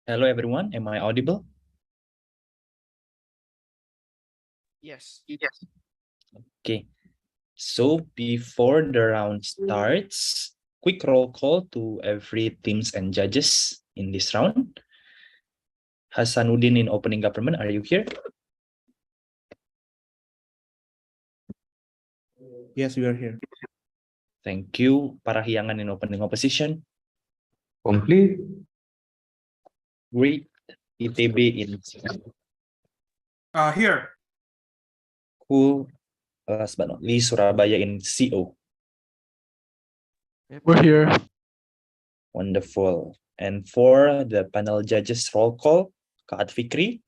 Hello, everyone. Am I audible? Yes. Okay. So before the round starts, quick roll call to every teams and judges in this round. Hasanuddin in opening government, are you here? Yes, we are here. Thank you. Parahyangan in opening opposition. Complete. Great. ITB in Here. cool. Last but not least, Surabaya in CO. We're here. Wonderful. And for the panel judges roll call, Kak Fikri.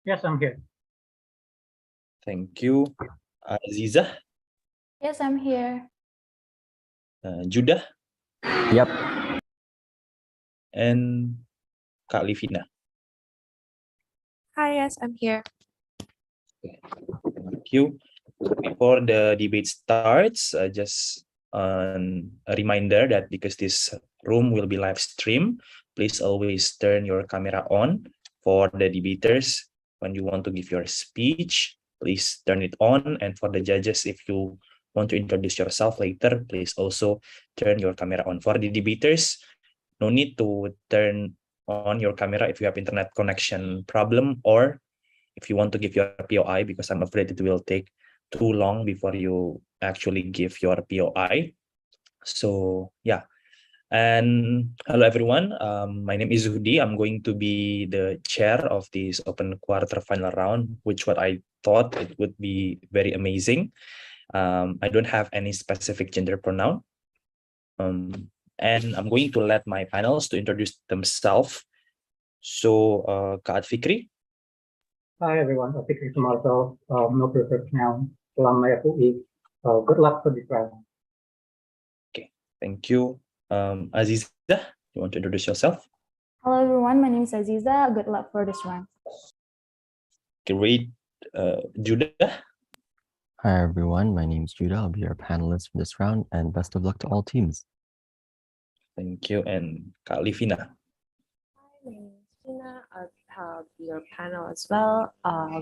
Yes, I'm here. Thank you. Aziza. Yes, I'm here. Judah. Yep. And Kak Livina. Hi, yes, I'm here. Thank you. Before the debate starts, just a reminder that because this room will be live streamed, please always turn your camera on for the debaters. When you want to give your speech, please turn it on. And for the judges, if you want to introduce yourself later, please also turn your camera on. For the debaters, no need to turn on your camera if you have internet connection problem, or if you want to give your POI, because I'm afraid it will take too long before you actually give your POI. So yeah. And hello everyone, my name is Hudi. I'm going to be the chair of this open quarterfinal round, which what I thought it would be very amazing. I don't have any specific gender pronoun. And I'm going to let my panels to introduce themselves. So Kak Fikri. Hi, everyone. I'm Fikri Sumarto. No preferred noun. Alumni of UI. Good luck for this round. Okay, thank you. Aziza, you want to introduce yourself? Hello, everyone. My name is Aziza. Good luck for this round. Great. Judah. Hi, everyone. My name is Judah. I'll be your panelist for this round, and best of luck to all teams. Thank you. And Kak Livina. My name is Gina. I'll be your panel as well.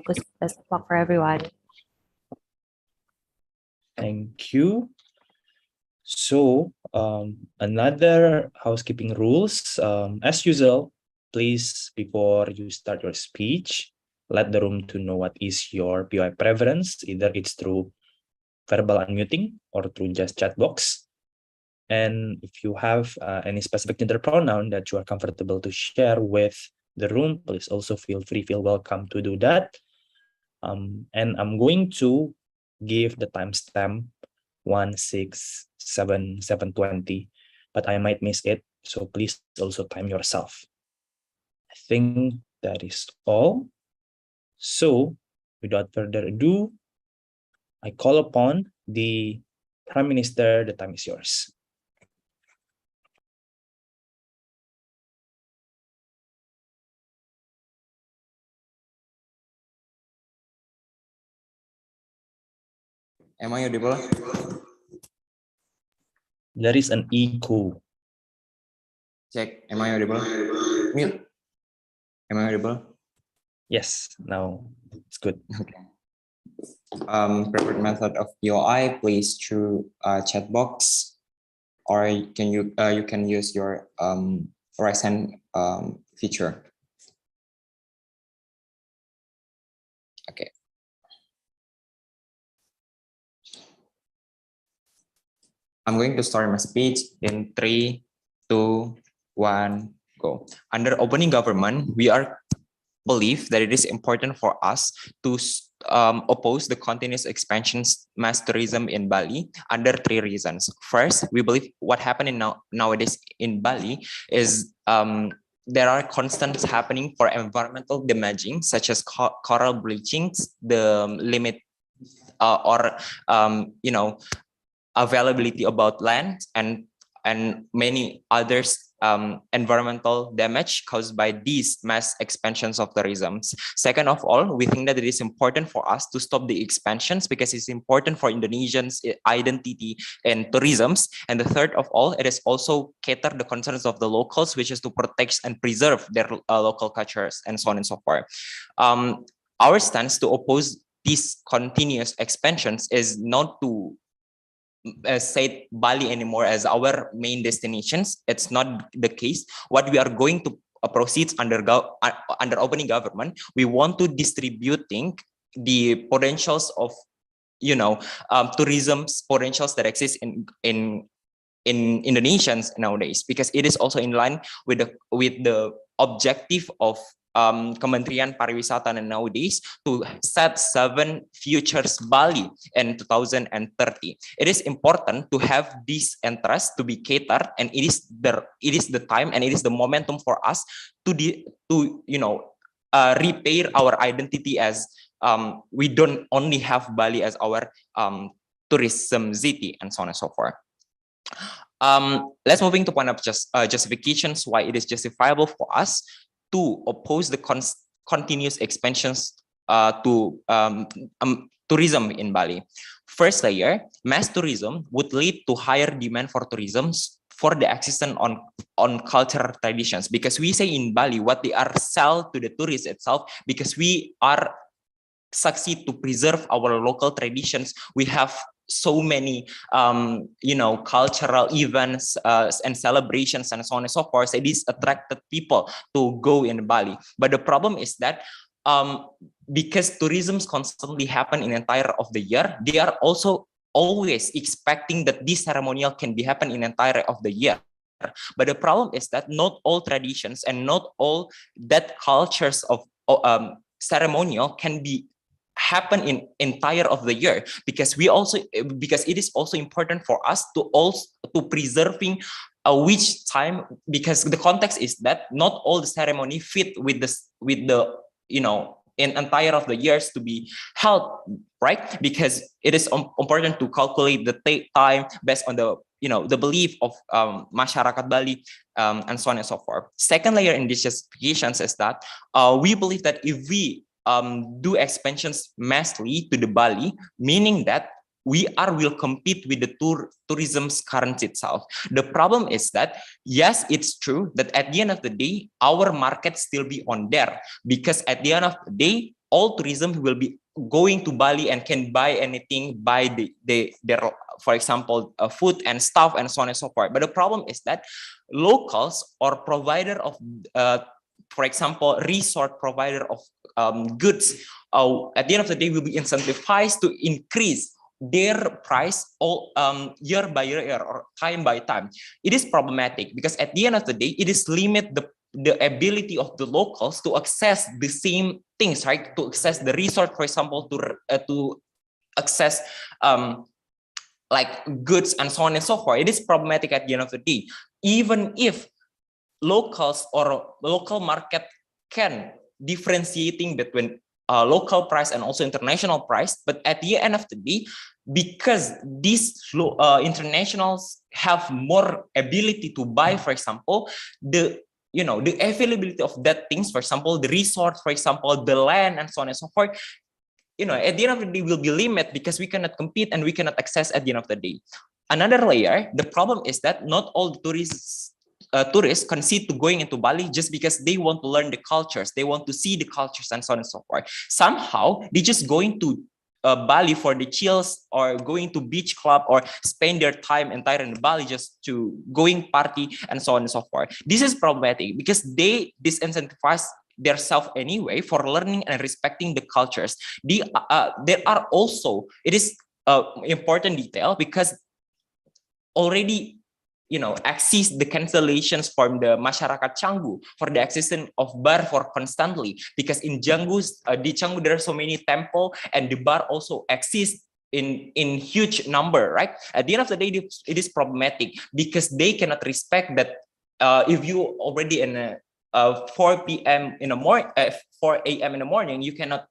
Best of luck for everyone. Thank you. So another housekeeping rules. As usual, please, before you start your speech, let the room to know what is your POI preference. Either it's through verbal unmuting or through just chat box. And if you have any specific gender pronoun that you are comfortable to share with the room, please also feel welcome to do that. And I'm going to give the timestamp 1:06:7:20, but I might miss it, so please also time yourself. I think that is all. So without further ado, I call upon the Prime Minister. The time is yours. Am I audible? There is an echo. Check. Am I audible? Mute. Am I audible? Yes, now it's good. Okay. Preferred method of POI, please through chat box, or you can use your raise hand feature. Okay. I'm going to start my speech in 3, 2, 1, go. Under opening government, we believe that it is important for us to oppose the continuous expansion mass tourism in Bali under 3 reasons. First, we believe what happening nowadays in Bali is there are constants happening for environmental damaging, such as coral bleachings, the limit availability about land, and and many others environmental damage caused by these mass expansions of tourism. Second of all, we think that it is important for us to stop the expansions because it's important for Indonesians' identity and tourism. And the third of all, it is also cater the concerns of the locals, which is to protect and preserve their local cultures and so on and so forth. Our stance to oppose these continuous expansions is not to say Bali anymore as our main destinations. It's not the case. What we are going to proceed under opening government, we want to distributing the potentials of tourism's potentials that exist in Indonesians nowadays, because it is also in line with the objective of Kementerian Pariwisata nowadays to set 7 futures Bali in 2030. It is important to have these interests to be catered, and it is the time and it is the momentum for us to repair our identity as we don't only have Bali as our tourism city and so on and so forth. Let's moving to point of justifications why it is justifiable for us to oppose the continuous expansions to tourism in Bali. First layer, mass tourism would lead to higher demand for tourism for the existence on cultural traditions, because we say in Bali what they are sell to the tourists itself, because we are succeed to preserve our local traditions. We have so many cultural events and celebrations and so on and so forth. So this attracted people to go in Bali. But the problem is that because tourism constantly happen in entire of the year, they are also always expecting that this ceremonial can be happen in entire of the year. But the problem is that not all traditions and not all that cultures of ceremonial can be happen in entire of the year, because it is also important for us to preserving which time, because the context is that not all the ceremony fit with the in entire of the years to be held, right? Because it is important to calculate the time based on the the belief of masyarakat Bali and so on and so forth. Second layer in these justifications is that we believe that if we do expansions massively to the Bali, meaning that we will compete with the tourism's currency itself. The problem is that, yes, it's true that at the end of the day, our market still be on there, because at the end of the day, all tourism will be going to Bali and can buy anything, buy their for example, food and stuff and so on and so forth. But the problem is that locals or provider of for example, resort provider of goods, at the end of the day will be incentivized to increase their price all year by year or time by time. It is problematic because at the end of the day, it is limit the ability of the locals to access the same things, right? To access the resort, for example, to access like goods and so on and so forth. It is problematic at the end of the day, even if locals or local market can differentiating between local price and also international price, but at the end of the day, because these internationals have more ability to buy, for example, the availability of that things, for example, the resort, for example, the land and so on and so forth, at the end of the day will be limited because we cannot compete and we cannot access at the end of the day. Another layer, the problem is that not all the tourists concede to going into Bali just because they want to learn the cultures, they want to see the cultures and so on and so forth. Somehow they just going to Bali for the chills or going to beach club or spend their time entire in Bali just to going party and so on and so forth. This is problematic because they disincentivize their self anyway for learning and respecting the cultures. There are also, it is important detail because already exist the cancellations from the masyarakat Canggu for the existence of bar for constantly, because in the Canggu there are so many temple and the bar also exists in huge number, right? At the end of the day, it is problematic because they cannot respect that if you already in 4 p.m. in the morning, 4 a.m. in the morning, you cannot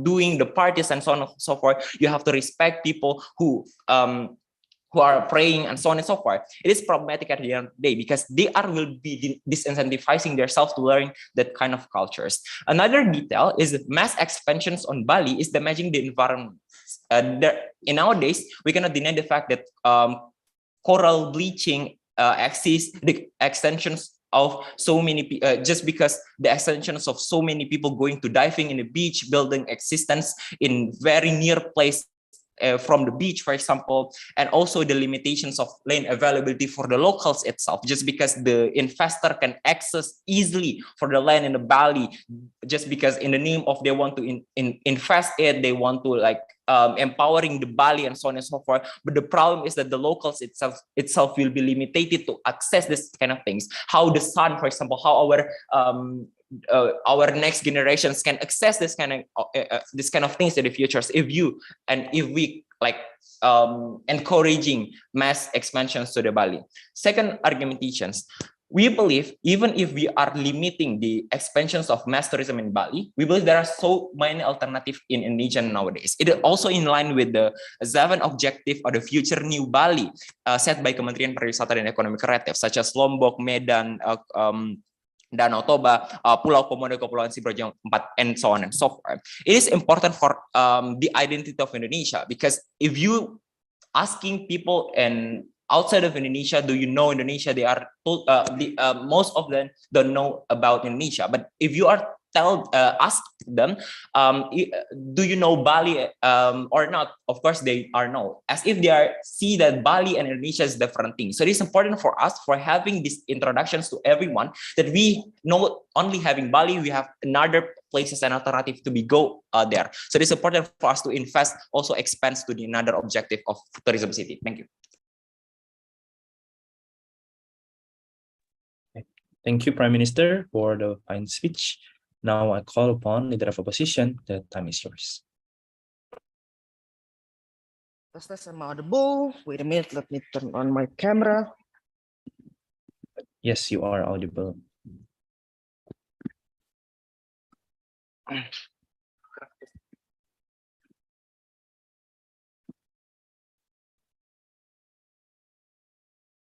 doing the parties and so on and so forth. You have to respect people who who are praying and so on and so forth, it is problematic at the end of the day because they will be disincentivizing themselves to learn that kind of cultures. Another detail is mass expansions on Bali is damaging the environment. In nowadays, we cannot deny the fact that coral bleaching exists, the extensions of so many just because the extensions of so many people going to diving in the beach, building existence in very near place from the beach, for example, and also the limitations of land availability for the locals itself, just because the investor can access easily for the land in the Bali, just because in the name of they want to invest it, they want to like empowering the Bali and so on and so forth. But the problem is that the locals itself will be limited to access this kind of things. How the sun, for example, how our next generations can access this kind of things in the futures if we like encouraging mass expansions to the Bali. Second argumentations, we believe even if we are limiting the expansions of mass tourism in Bali, we believe there are so many alternatives in Indonesia nowadays. It is also in line with the 7 objective of the future new Bali set by Kementerian Pariwisata dan Ekonomi Kreatif, such as Lombok, Medan, Danau Toba, Pulau Komodo, Kepulauan Siberjang 4, and so on and so forth. It is important for the identity of Indonesia, because if you asking people and outside of Indonesia, do you know Indonesia? They are most of them don't know about Indonesia. But if you are ask them, do you know Bali or not? Of course, they are no. As if they see that Bali and Indonesia is different things. So it is important for us for having these introductions to everyone that we know only having Bali, we have another places and alternative to be go there. So it is important for us to invest, also expands to the another objective of tourism city. Thank you. Thank you, Prime Minister, for the fine speech. Now I call upon Leader of Opposition. The time is yours. Test, am I audible? Wait a minute, let me turn on my camera. Yes, you are audible.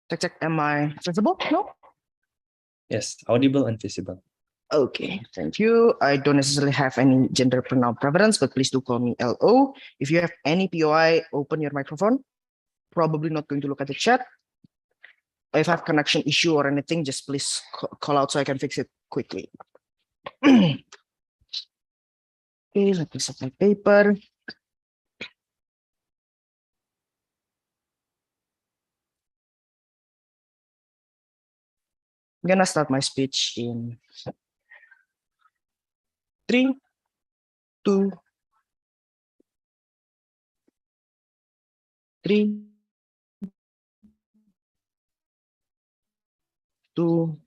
Check, am I visible? No? Yes, audible and visible. Okay, thank you. I don't necessarily have any gender pronoun preference, but please do call me LO. If you have any POI, open your microphone. Probably not going to look at the chat. If I have connection issue or anything, just please call out so I can fix it quickly. Okay, let me set my paper. I'm gonna start my speech in 3, 2, 3, 2.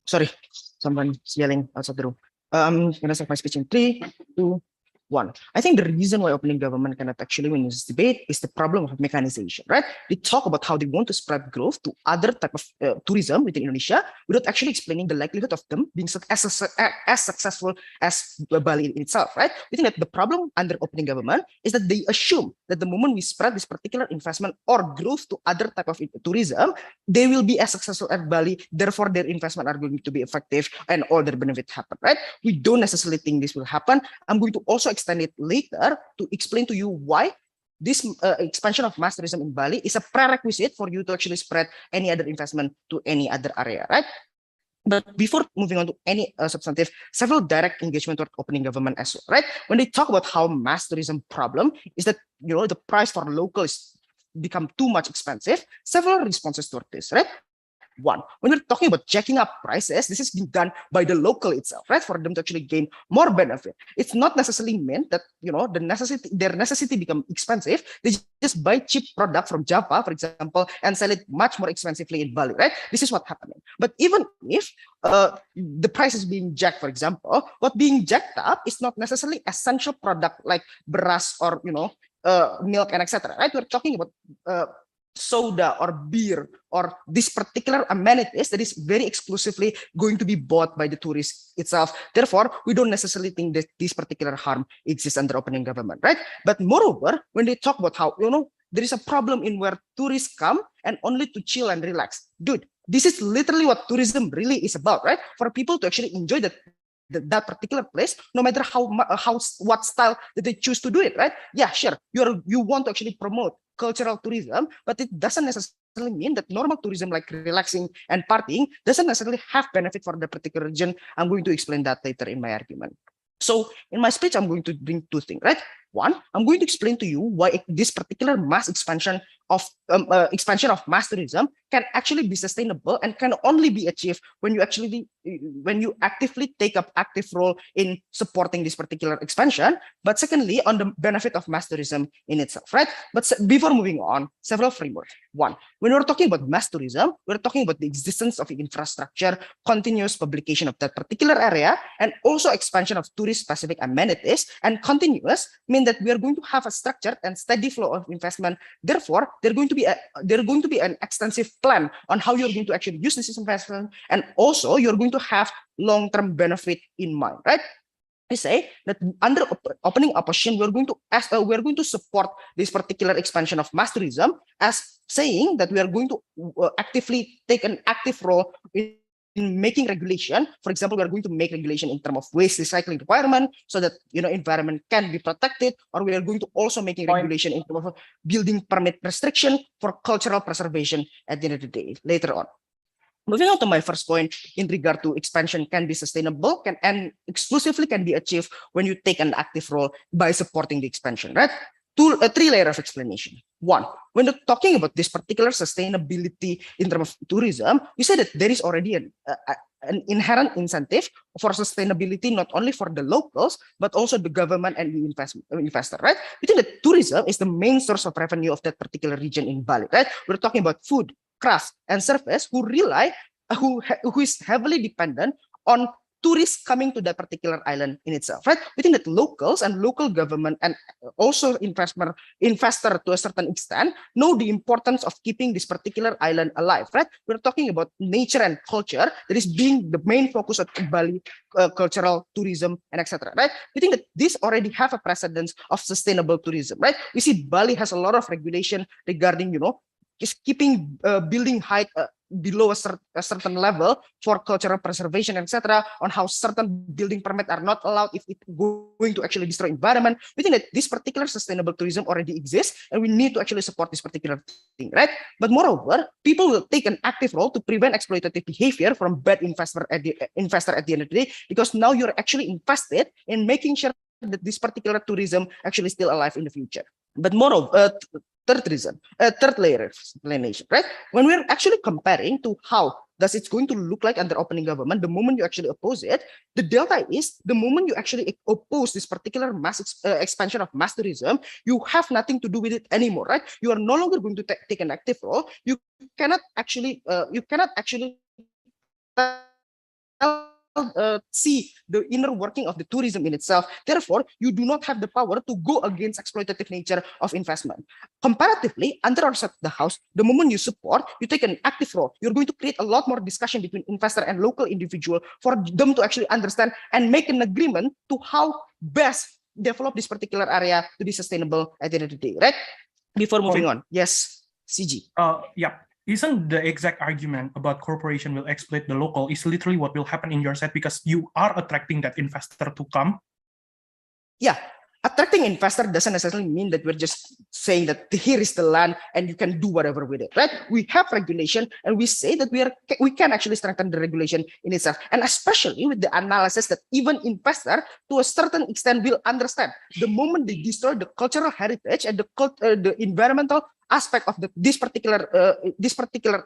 Sorry, someone's yelling outside the room. I'm gonna start my speech in 3, 2, 1. I think the reason why opening government cannot actually win this debate is the problem of mechanization, right? They talk about how they want to spread growth to other type of tourism within Indonesia without actually explaining the likelihood of them being as successful as Bali in itself, right? We think that the problem under opening government is that they assume that the moment we spread this particular investment or growth to other type of tourism, they will be as successful as Bali, therefore their investment are going to be effective and all their benefits happen, right? We don't necessarily think this will happen. I'm going to also extend it later to explain to you why this expansion of mass tourism in Bali is a prerequisite for you to actually spread any other investment to any other area, right? But before moving on to any substantive, several direct engagement toward opening government as well, right? When they talk about how mass tourism problem is that, you know, the price for locals become too much expensive, several responses toward this, right? One, when we're talking about jacking up prices, this is being done by the local itself, right? For them to actually gain more benefit. It's not necessarily meant that, you know, their necessity become expensive. They just buy cheap product from Java, for example, and sell it much more expensively in Bali, right? This is what's happening. But even if the price is being jacked, for example, what being jacked up is not necessarily essential product like beras or, you know, milk and etc. Right? We're talking about soda or beer or this particular amenities that is very exclusively going to be bought by the tourist itself. Therefore, we don't necessarily think that this particular harm exists under opening government, right? But moreover, when they talk about how, there is a problem in where tourists come and only to chill and relax. Dude, this is literally what tourism really is about, right? For people to actually enjoy that particular place, no matter what style that they choose to do it, right? Yeah, sure. You want to actually promote cultural tourism, but it doesn't necessarily mean that normal tourism like relaxing and partying doesn't necessarily have benefit for the particular region. I'm going to explain that later in my argument. So in my speech, I'm going to bring two things, right? One, I'm going to explain to you why this particular mass expansion of mass tourism can actually be sustainable and can only be achieved when you actively take up active role in supporting this particular expansion. But secondly, on the benefit of mass tourism in itself, right? But before moving on, several frameworks. One, when we're talking about mass tourism, we're talking about the existence of infrastructure, continuous publication of that particular area, and also expansion of tourist-specific amenities. And continuous mean that we are going to have a structured and steady flow of investment. Therefore, there's going to be an extensive plan on how you're going to actually use this investment, and also you're going to have long-term benefit in mind, right? I say that under opening opposition, we're going to support this particular expansion of mass tourism as saying that we are going to actively take an active role in making regulation. For example, we are going to make regulation in terms of waste recycling requirement so that environment can be protected, or we are going to also making regulation in terms of building permit restriction for cultural preservation at the end of the day later on. Moving on to my first point in regard to expansion can be sustainable and exclusively can be achieved when you take an active role by supporting the expansion, right? Three layers of explanation. One, when you're talking about this particular sustainability in terms of tourism, we say that there is already an inherent incentive for sustainability, not only for the locals, but also the government and the investor, right? We think that tourism is the main source of revenue of that particular region in Bali, right? We're talking about food, crafts, and service who is heavily dependent on tourists coming to that particular island in itself, right? We think that locals and local government and also investor to a certain extent know the importance of keeping this particular island alive, right? We're talking about nature and culture that is being the main focus of Bali cultural tourism and etc. Right? We think that this already have a precedence of sustainable tourism, right? We see Bali has a lot of regulation regarding is keeping building height below a certain level for cultural preservation, etc., on how certain building permits are not allowed if it's going to actually destroy environment. We think that this particular sustainable tourism already exists, and we need to actually support this particular thing, right? But moreover, people will take an active role to prevent exploitative behavior from bad investor at the end of the day, because now you're actually invested in making sure that this particular tourism actually still alive in the future. But moreover, third layer of explanation, right? When we're actually comparing to how does it's going to look like under opening government, the moment you actually oppose it, the delta is the moment you actually oppose this particular mass expansion of mass tourism, you have nothing to do with it anymore, right? You are no longer going to take an active role. You cannot actually see the inner working of the tourism in itself. Therefore, you do not have the power to go against exploitative nature of investment. Comparatively, under our side of the house, the moment you support, you take an active role, you're going to create a lot more discussion between investor and local individual for them to actually understand and make an agreement to how best develop this particular area to be sustainable at the end of the day, right? Before moving on, yes, CG. Yeah. Isn't the exact argument about corporation will exploit the local is literally what will happen in your side, because you are attracting that investor to come? Yeah, attracting investor doesn't necessarily mean that we're just saying that here is the land and you can do whatever with it, right? We have regulation and we say that we can actually strengthen the regulation in itself, and especially with the analysis that even investor to a certain extent will understand the moment they destroy the cultural heritage and the environmental aspect of this particular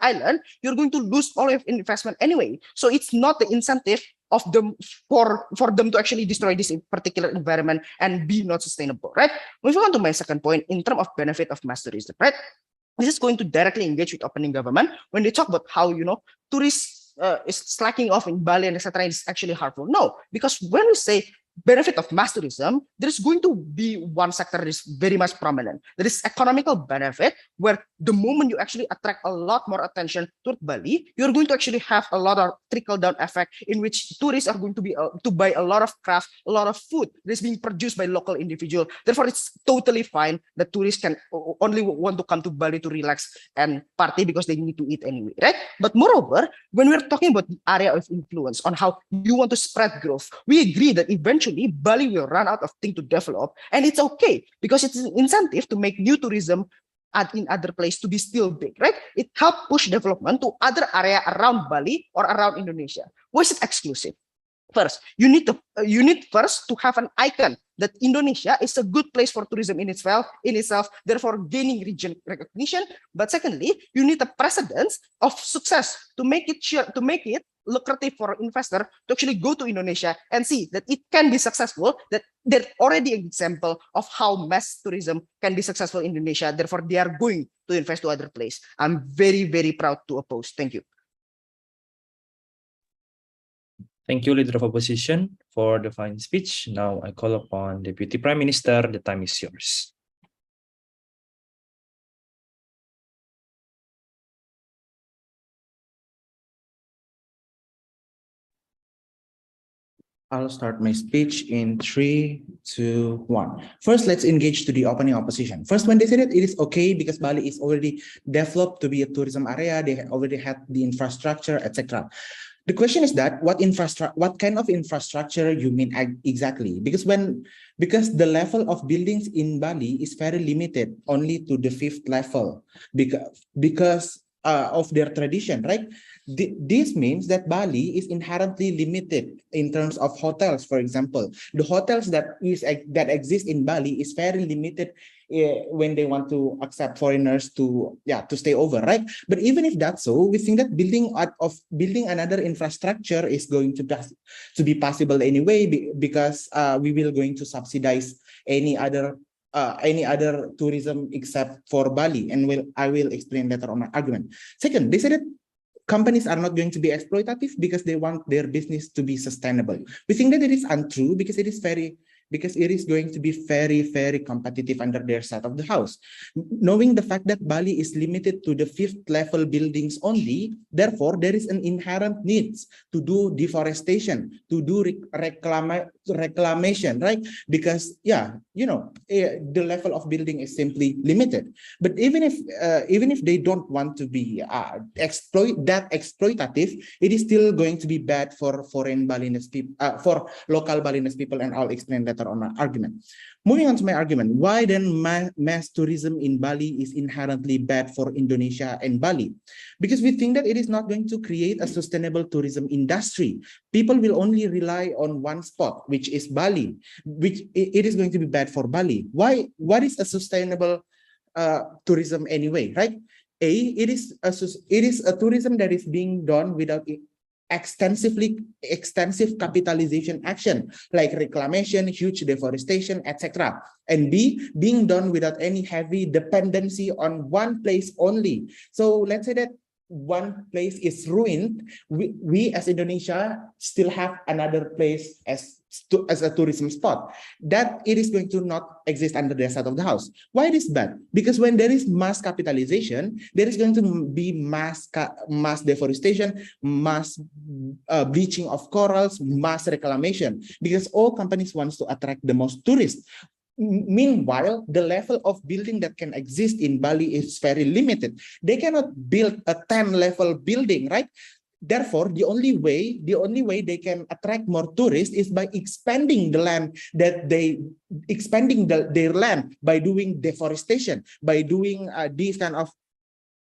island, you're going to lose all of investment anyway. So it's not the incentive of them for them to actually destroy this particular environment and be not sustainable, right? Moving on to my second point in terms of benefit of mass tourism, right? This is going to directly engage with opening government when they talk about how tourists is slacking off in Bali and etc. is actually harmful. No, because when we say benefit of mass tourism, there is going to be one sector that is very much prominent. There is economical benefit where the moment you actually attract a lot more attention toward Bali, you're going to actually have a lot of trickle-down effect in which tourists are going to be to buy a lot of craft, a lot of food that is being produced by local individual. Therefore, it's totally fine that tourists can only want to come to Bali to relax and party because they need to eat anyway, right? But moreover, when we're talking about the area of influence on how you want to spread growth, we agree that eventually Bali will run out of things to develop, and it's okay because it's an incentive to make new tourism in other places to be still big, right? It helps push development to other area around Bali or around Indonesia. Why is it exclusive? First, you need first to have an icon that Indonesia is a good place for tourism in itself, therefore gaining region recognition. But secondly, you need a precedence of success to make it lucrative for investor to actually go to Indonesia and see that it can be successful, that there's already an example of how mass tourism can be successful in Indonesia. Therefore, they are going to invest to other place. I'm very, very proud to oppose. Thank you. Thank you, Leader of Opposition, for the fine speech. Now I call upon Deputy Prime Minister. The time is yours. I'll start my speech in 3, 2, 1. First, let's engage to the opening opposition. First, when they said that it is okay because Bali is already developed to be a tourism area, they already had the infrastructure, etc. The question is that what kind of infrastructure you mean exactly? Because the level of buildings in Bali is very limited, only to the 5th level, because of their tradition, right? This means that Bali is inherently limited in terms of hotels. For example, the hotels that exist in Bali is very limited when they want to accept foreigners to stay over, right? But even if that's so, we think that building another infrastructure is going to be possible anyway, because we will going to subsidize any other tourism except for Bali, and I will explain later on my argument. Second, they said that companies are not going to be exploitative because they want their business to be sustainable. We think that it is untrue because it is going to be very, very competitive under their side of the house. Knowing the fact that Bali is limited to the 5th level buildings only, therefore there is an inherent need to do deforestation, to do reclamation, right? Because the level of building is simply limited. But even if they don't want to be exploitative, it is still going to be bad for foreign Balinese people, for local Balinese people, and I'll explain later on my argument. Moving on to my argument, why then mass tourism in Bali is inherently bad for Indonesia and Bali? Because we think that it is not going to create a sustainable tourism industry. People will only rely on one spot, which is Bali, which it is going to be bad for Bali. Why? What is a sustainable tourism anyway, right? It is a tourism that is being done without extensive capitalization action like reclamation, huge deforestation, etc. And B, being done without any heavy dependency on one place only. So let's say that one place is ruined, we as Indonesia still have another place as a tourism spot, that it is going to not exist under the side of the house. Why it is bad? Because when there is mass capitalization, there is going to be mass deforestation, mass bleaching of corals, mass reclamation, because all companies want to attract the most tourists. Meanwhile, the level of building that can exist in Bali is very limited. They cannot build a 10-level building, right? Therefore, the only way they can attract more tourists is by expanding the land their land by doing deforestation, by doing this kind of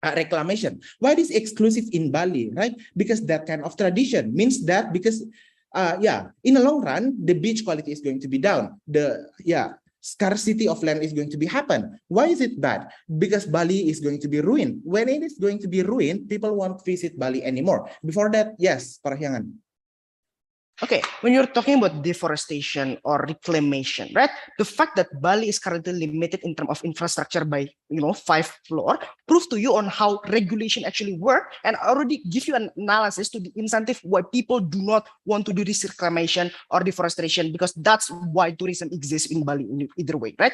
reclamation. Why is exclusive in Bali, right? Because that kind of tradition means that because in the long run, the beach quality is going to be down. Scarcity of land is going to be happen. Why is it bad? Because Bali is going to be ruined. When it is going to be ruined, people won't visit Bali anymore. Before that, yes, Parahyangan. Okay, when you're talking about deforestation or reclamation, right? The fact that Bali is currently limited in terms of infrastructure by 5 floors proves to you on how regulation actually work, and already give you an analysis to the incentive why people do not want to do this reclamation or deforestation, because that's why tourism exists in Bali in either way, right?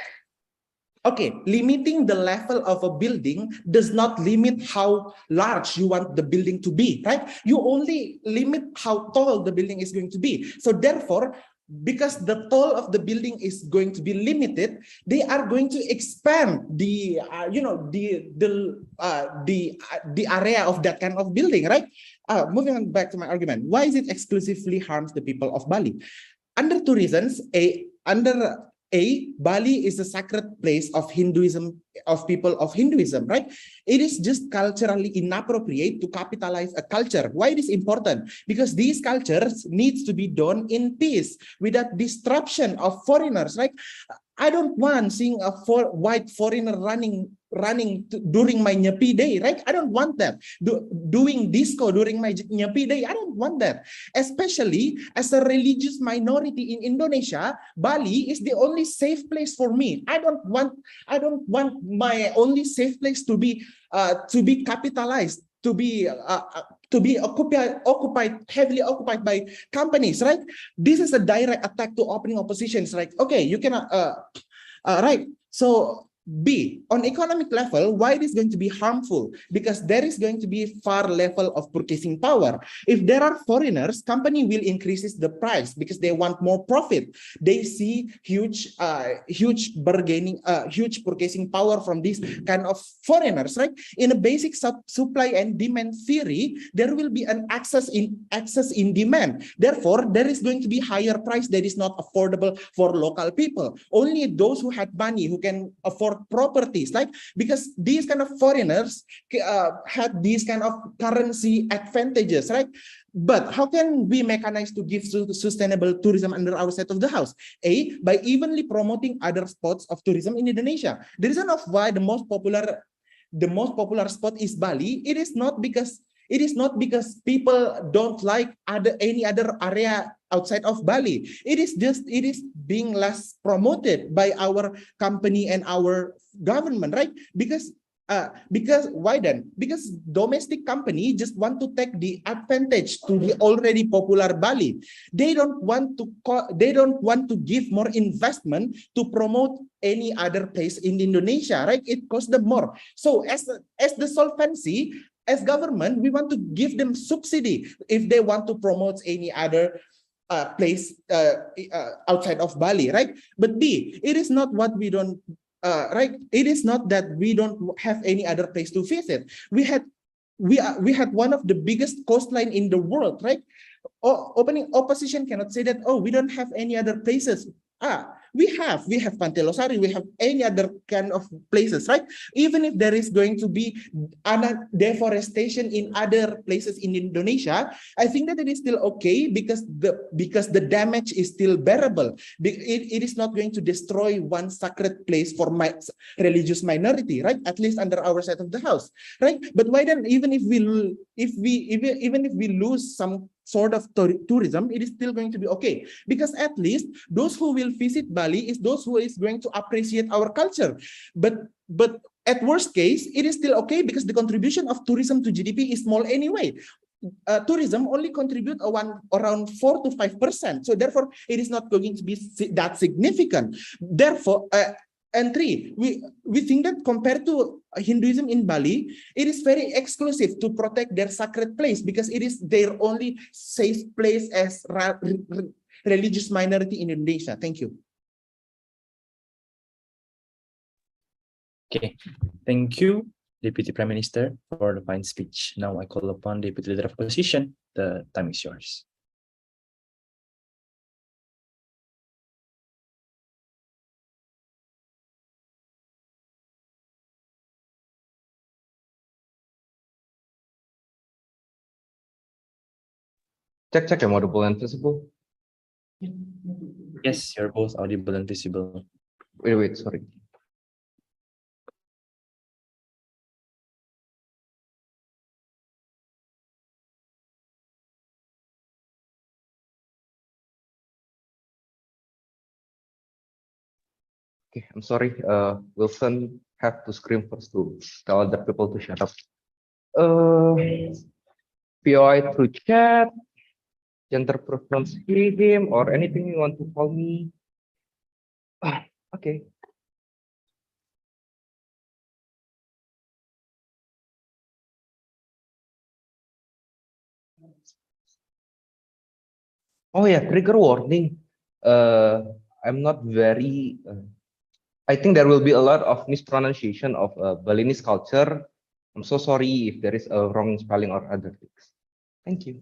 Okay, limiting the level of a building does not limit how large you want the building to be, right? You only limit how tall the building is going to be. So therefore, because the tall of the building is going to be limited, they are going to expand the the area of that kind of building, right? Moving on back to my argument, why is it exclusively harms the people of Bali? Under two reasons. Bali is a sacred place of Hinduism, of people of Hinduism, right? It is just culturally inappropriate to capitalize a culture. Why it is important? Because these cultures needs to be done in peace without disruption of foreigners, right? I don't want seeing a white foreigner running during my Nyepi day, right? I don't want that. Doing disco during my Nyepi day, I don't want that. Especially as a religious minority in Indonesia, Bali is the only safe place for me. I don't want my only safe place to be capitalized, to be heavily occupied by companies, right? This is a direct attack to opening oppositions, right? Okay, you cannot, right? So B, on economic level, why it is going to be harmful? Because there is going to be far level of purchasing power. If there are foreigners, company will increase the price because they want more profit. They see huge purchasing power from these kind of foreigners, right? In a basic supply and demand theory, there will be an excess in demand. Therefore, there is going to be higher price that is not affordable for local people. Only those who had money, who can afford properties, like, because these kind of foreigners had these kind of currency advantages, right? But how can we mechanize to give sustainable tourism under our side of the house? A, by evenly promoting other spots of tourism in Indonesia. The reason of why the most popular spot is Bali, it is not because people don't like any other area outside of Bali. It is being less promoted by our company and our government, right? Because why then? Because domestic company just want to take the advantage to the already popular Bali. They don't want to give more investment to promote any other place in Indonesia, right? It costs them more. So as the solvency, as government, we want to give them subsidy if they want to promote any other place outside of Bali, right? But B, it is not what we don't, right? It is not that we don't have any other place to visit. We had one of the biggest coastline in the world, right? Opening opposition cannot say that, oh, we don't have any other places. We have Pantai Losari, we have any other kind of places, right? Even if there is going to be deforestation in other places in Indonesia, I think that it is still okay because the damage is still bearable. It is not going to destroy one sacred place for my religious minority, right? At least under our side of the house, right? But why then, even if we lose some sort of tourism, it is still going to be okay, because at least those who will visit Bali is those who is going to appreciate our culture. But at worst case, it is still okay because the contribution of tourism to GDP is small anyway. Tourism only contribute around 4 to 5%. So therefore, it is not going to be that significant. Therefore, and three, we think that compared to Hinduism in Bali, it is very exclusive to protect their sacred place because it is their only safe place as religious minority in Indonesia. Thank you. Okay, thank you, Deputy Prime Minister, for the fine speech. Now I call upon Deputy Leader of Opposition. The time is yours. Check, am I audible and visible? Yes, you're both audible and visible. Wait, sorry. Okay, I'm sorry. Wilson have to scream first to tell other people to shut up. POI through chat, gender preference him, or anything you want to call me. Okay. Oh yeah, trigger warning. I'm not very. I think there will be a lot of mispronunciation of Balinese culture. I'm so sorry if there is a wrong spelling or other things. Thank you.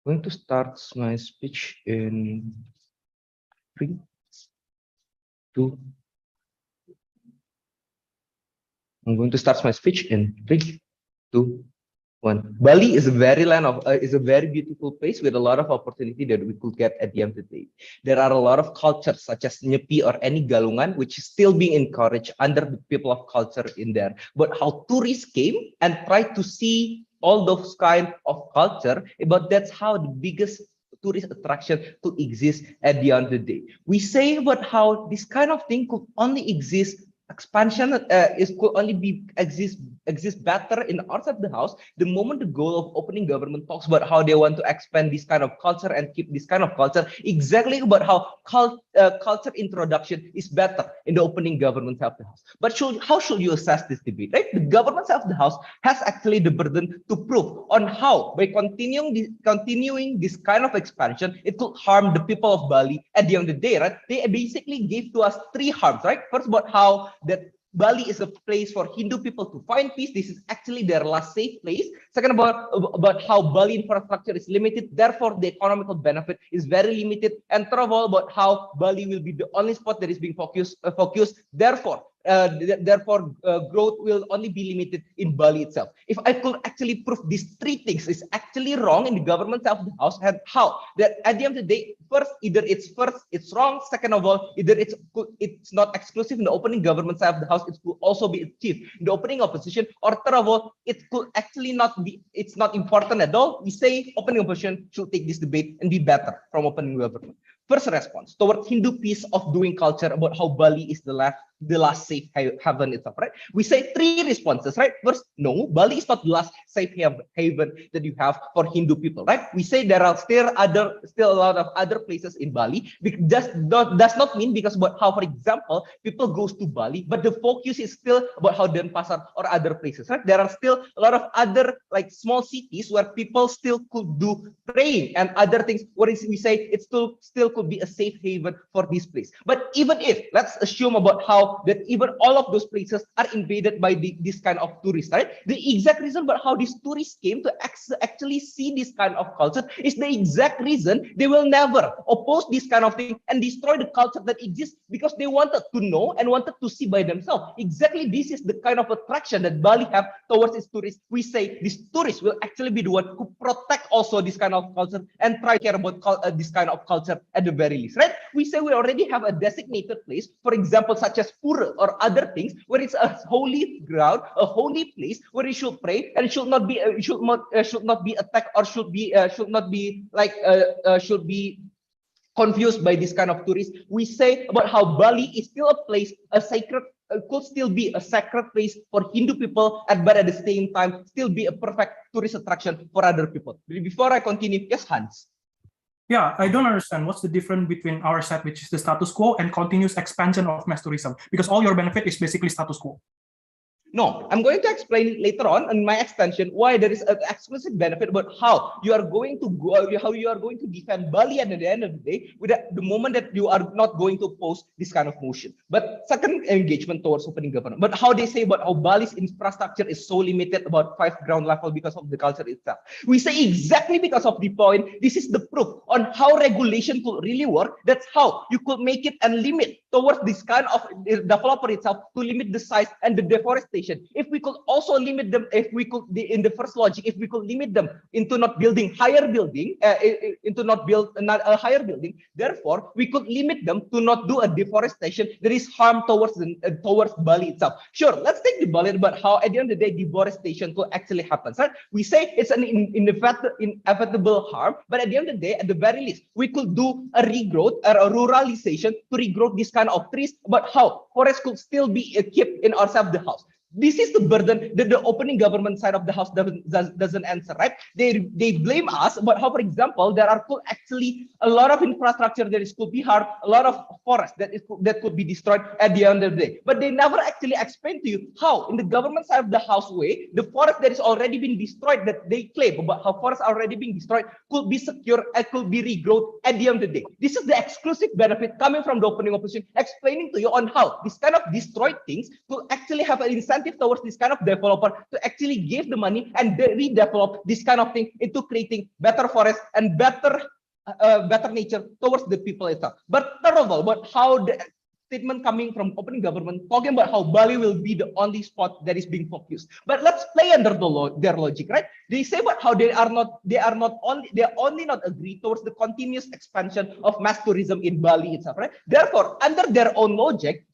Going to start my speech in 3, 2. I'm going to start my speech in 3, 2, 1. Bali is a very beautiful place with a lot of opportunity that we could get at the end of the day. There are a lot of cultures such as Nyepi or any Galungan, which is still being encouraged under the people of culture in there. But how tourists came and tried to see all those kind of culture, but that's how the biggest tourist attraction could exist at the end of the day. We say about how this kind of thing could only exist expansion could only be exist better in outside the house the moment the goal of opening government talks about how they want to expand this kind of culture and keep this kind of culture exactly about how culture introduction is better in the opening government of the house. But how should you assess this debate, right? The government of the house has actually the burden to prove on how by continuing this kind of expansion it could harm the people of Bali at the end of the day, right? They basically gave to us 3 harms, right? First, about how that Bali is a place for Hindu people to find peace. This is actually their last safe place. Second, about how Bali infrastructure is limited, therefore the economical benefit is very limited. And third of all, about how Bali will be the only spot that is being focused. Therefore, growth will only be limited in Bali itself. If I could actually prove these 3 things is actually wrong in the government of the house, and how that at the end of the day, either it's wrong. Second of all, either it's not exclusive in the opening government side of the house, it could also be achieved in the opening opposition, or third of all, it could actually not be, it's not important at all. We say opening opposition should take this debate and be better from opening government. First response towards Hindu piece of doing culture about how Bali is the last safe haven itself, right? We say 3 responses, right? First, no, Bali is not the last safe haven that you have for Hindu people, right? We say there are still a lot of other places in Bali. Does not mean because about how, for example, people goes to Bali, but the focus is still about how Denpasar or other places, right? There are still a lot of other like small cities where people still could do praying and other things. What is we say it still could be a safe haven for this place. But even if let's assume about how that even all of those places are invaded by this kind of tourists, right? The exact reason about how these tourists came to actually see this kind of culture is the exact reason they will never oppose this kind of thing and destroy the culture that exists, because they wanted to know and wanted to see by themselves. Exactly, this is the kind of attraction that Bali have towards its tourists. We say these tourists will actually be the one who protect also this kind of culture and try to care about this kind of culture at the very least, right? We say we already have a designated place, for example, such as Pura or other things, where it's a holy ground, a holy place where you should pray and it should not be attacked or should be confused by this kind of tourists. We say about how Bali is still a place, could still be a sacred place for Hindu people, but at the same time still be a perfect tourist attraction for other people. Before I continue, yes, Hans. Yeah, I don't understand what's the difference between our side, which is the status quo, and continuous expansion of mass tourism, because all your benefit is basically status quo. No, I'm going to explain later on in my extension why there is an exclusive benefit about how you are going to defend Bali at the end of the day with the moment that you are not going to oppose this kind of motion. But second engagement towards opening government. But how they say about how Bali's infrastructure is so limited about 5 ground level because of the culture itself. We say exactly because of the point, this is the proof on how regulation could really work. That's how you could make it and limit towards this kind of developer itself to limit the size and the deforestation. If we could also limit them, in the first logic, if we could limit them into not building higher building, therefore we could limit them to not do a deforestation that is harm towards Bali itself. Sure, let's take the Bali, but how at the end of the day deforestation could actually happen, right? We say it's an inevitable harm, but at the end of the day, at the very least, we could do a regrowth or a ruralization to regrow this kind of trees, but how forest could still be kept in outside the house. This is the burden that the opening government side of the house doesn't answer, right? They blame us about how, for example, there are actually a lot of infrastructure that could be hard, a lot of forest that could be destroyed at the end of the day. But they never actually explain to you how, in the government side of the house way, the forest that is already been destroyed, that they claim about how forests are already being destroyed, could be secure and could be regrowth at the end of the day. This is the exclusive benefit coming from the opening opposition, explaining to you on how this kind of destroyed things could actually have an incentive towards this kind of developer to actually give the money and redevelop this kind of thing into creating better forest and better nature towards the people itself. But terrible, but how the statement coming from opening government talking about how Bali will be the only spot that is being focused. But let's play under their logic, right? They say about how they only not agree towards the continuous expansion of mass tourism in Bali itself, right? Therefore, under their own logic,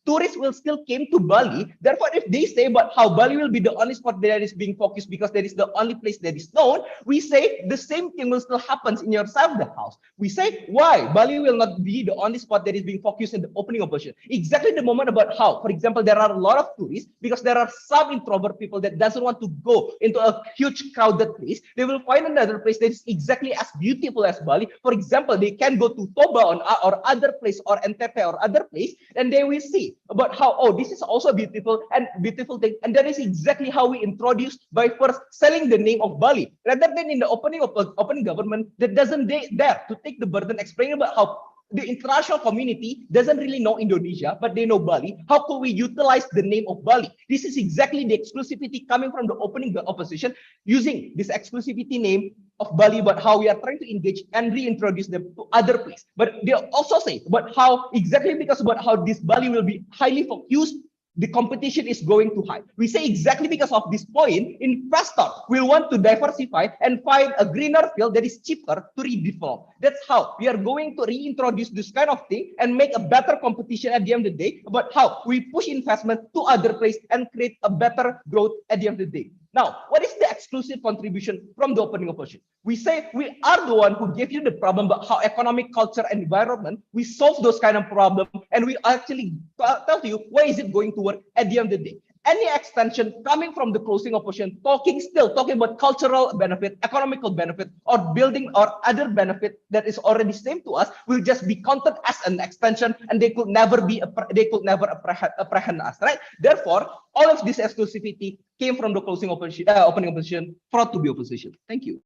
tourists will still came to Bali. Therefore, if they say about how Bali will be the only spot that is being focused because that is the only place that is known, we say the same thing will still happen in your side of the house. We say why Bali will not be the only spot that is being focused in the opening opposition. Exactly the moment about how, for example, there are a lot of tourists because there are some introvert people that doesn't want to go into a huge crowded place. They will find another place that is exactly as beautiful as Bali. For example, they can go to Toba or other place or NTT or other place, and they will see about how, oh, this is also beautiful thing. And that is exactly how we introduce by first selling the name of Bali, rather than in the opening government that doesn't dare to take the burden explaining about how the international community doesn't really know Indonesia, but they know Bali. How could we utilize the name of Bali? This is exactly the exclusivity coming from the opening opposition, using this exclusivity name of Bali, but how we are trying to engage and reintroduce them to other places. But they also say about how exactly because about how this Bali will be highly focused, the competition is going too high. We say exactly because of this point, investors will want to diversify and find a greener field that is cheaper to redevelop. That's how we are going to reintroduce this kind of thing and make a better competition at the end of the day about how we push investment to other places and create a better growth at the end of the day. Now, what is the exclusive contribution from the opening opposition? We say we are the one who gave you the problem about how economic, culture, and environment, we solve those kind of problems, and we actually tell you why is it going to work at the end of the day. Any extension coming from the closing opposition, talking about cultural benefit, economical benefit, or building or other benefit that is already same to us will just be counted as an extension, and they could never apprehend us, right? Therefore, all of this exclusivity came from the closing opposition, opening opposition, fraud to be opposition. Thank you.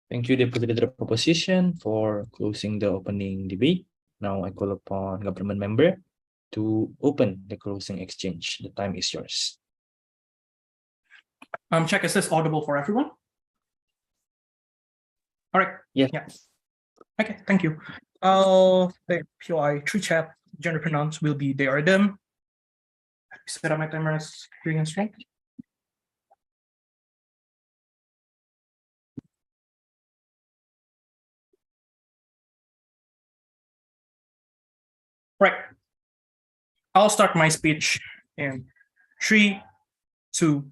Thank you, Deputy Leader of Opposition, for closing the opening debate. Now I call upon government member to open the closing exchange. The time is yours. Check, is this audible for everyone? All right. Yeah. Okay, thank you. The POI 3 chat gender pronouns will be they or them. Set up my timer as green and strong. Right. I'll start my speech in 3, 2,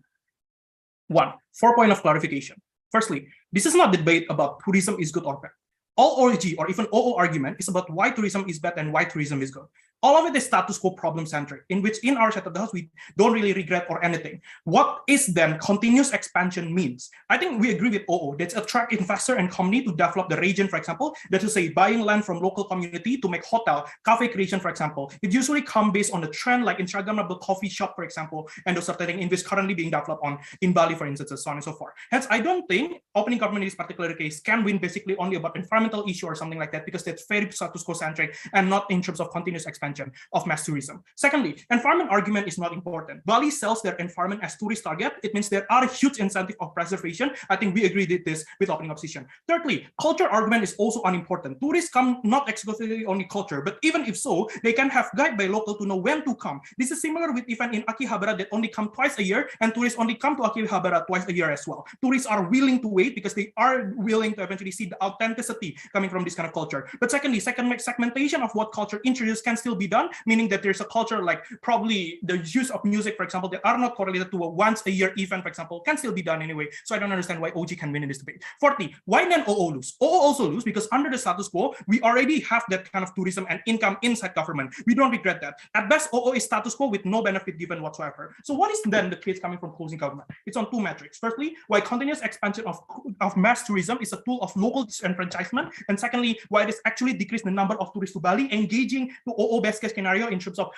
1. 4 points of clarification. Firstly, this is not a debate about tourism is good or bad. All OG or even OO argument is about why tourism is bad and why tourism is good. All of it is status quo problem-centric, in which in our side of the house, we don't really regret or anything. What is then continuous expansion means? I think we agree with OO. That's attract investor and company to develop the region, for example. That is say buying land from local community to make hotel, cafe creation, for example. It usually come based on the trend like Instagrammable coffee shop, for example, and those certain things in which currently being developed in Bali, for instance, and so on and so forth. Hence, I don't think opening government in this particular case can win basically only about environmental issue or something like that, because that's very status quo centric and not in terms of continuous expansion of mass tourism. Secondly, environment argument is not important. Bali sells their environment as tourist target. It means there are a huge incentive of preservation. I think we agree with this with opening opposition. Thirdly, culture argument is also unimportant. Tourists come not exclusively only culture, but even if so, they can have guide by local to know when to come. This is similar with event in Akihabara that only come twice a year, and tourists only come to Akihabara twice a year as well. Tourists are willing to wait because they are willing to eventually see the authenticity coming from this kind of culture. But secondly, segmentation of what culture introduced can still be be done, meaning that there's a culture like probably the use of music, for example, that are not correlated to a once a year event, for example, can still be done anyway. So I don't understand why OG can win in this debate. Fourthly, why then OO lose? OO also lose because under the status quo, we already have that kind of tourism and income inside government. We don't regret that. At best, OO is status quo with no benefit given whatsoever. So what is then the case coming from closing government? It's on two metrics. Firstly, why continuous expansion of mass tourism is a tool of local disenfranchisement, and secondly, why it is actually decreased the number of tourists to Bali, engaging to OO best case scenario in terms of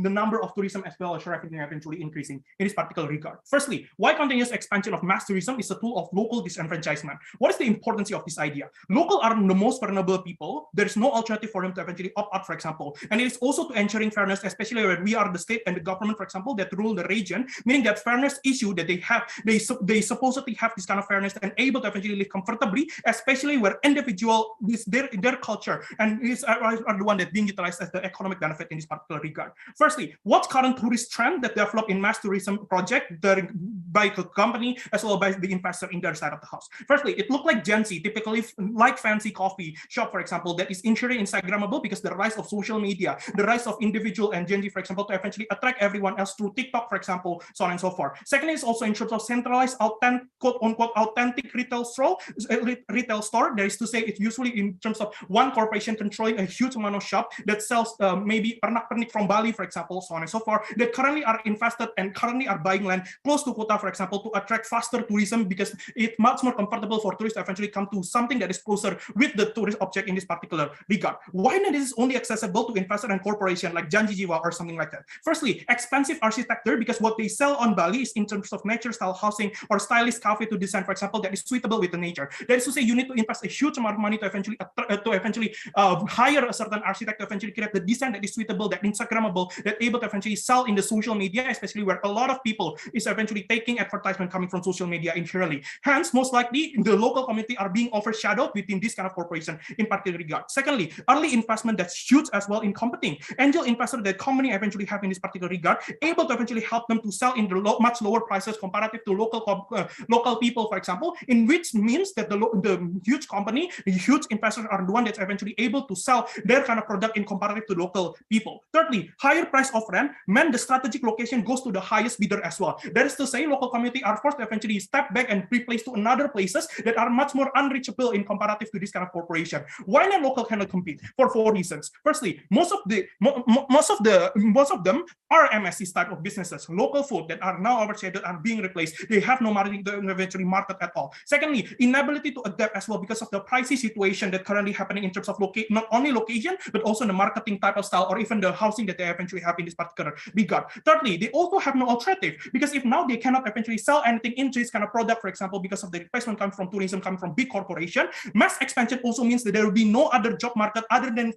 the number of tourism as well as revenue eventually increasing in this particular regard. Firstly, why continuous expansion of mass tourism is a tool of local disenfranchisement? What is the importance of this idea? Local are the most vulnerable people. There is no alternative for them to eventually opt out, for example. And it is also to ensuring fairness, especially when we are the state and the government, for example, that rule the region, meaning that fairness issue that they have, they supposedly have this kind of fairness and able to eventually live comfortably, especially where individual is their culture and are the one that being utilized as the economic benefit in this particular regard. Firstly, what's current tourist trend that developed in mass tourism project by the company as well as by the investor in their side of the house? Firstly, it looked like Gen Z, typically like fancy coffee shop, for example, that is ensuring Instagrammable because the rise of social media, the rise of individual and Gen Z, for example, to eventually attract everyone else through TikTok, for example, so on and so forth. Secondly, is also in terms of centralized, quote-unquote, authentic retail store. That is to say, it's usually in terms of one corporation controlling a huge amount of shop that sells maybe pernak-pernik from Bali, for example, so on and so forth, that currently are invested and currently are buying land close to Kota, for example, to attract faster tourism because it's much more comfortable for tourists to eventually come to something that is closer with the tourist object in this particular regard. Why not this is only accessible to investor and corporation like Janji Jiwa or something like that? Firstly, expensive architecture because what they sell on Bali is in terms of nature style housing or stylish cafe to design, for example, that is suitable with the nature. That is to say, you need to invest a huge amount of money to eventually hire a certain architect to eventually create the design that is suitable, that Instagrammable, that able to eventually sell in the social media, especially where a lot of people is eventually taking advertisement coming from social media inherently. Hence, most likely the local community are being overshadowed within this kind of corporation in particular regard. Secondly, early investment that's huge as well in competing. Angel investor that company eventually have in this particular regard, able to eventually help them to sell in the much lower prices comparative to local people, for example, in which means that the huge company, the huge investors are the one that's eventually able to sell their kind of product in comparative to local people. Thirdly, higher price of rent meant the strategic location goes to the highest bidder as well. That is to say, local community are forced to eventually step back and replace to another places that are much more unreachable in comparative to this kind of corporation. Why not local cannot compete? For 4 reasons. Firstly, most of them are MSC type of businesses. Local food that are now overshadowed are being replaced. They have no marketing to eventually market at all. Secondly, inability to adapt as well because of the pricey situation that currently happening in terms of not only location but also the marketing type of style or even the housing that they eventually have in this particular regard. Thirdly, they also have no alternative because if now they cannot eventually sell anything into this kind of product, for example, because of the replacement coming from tourism, coming from big corporation, mass expansion also means that there will be no other job market other than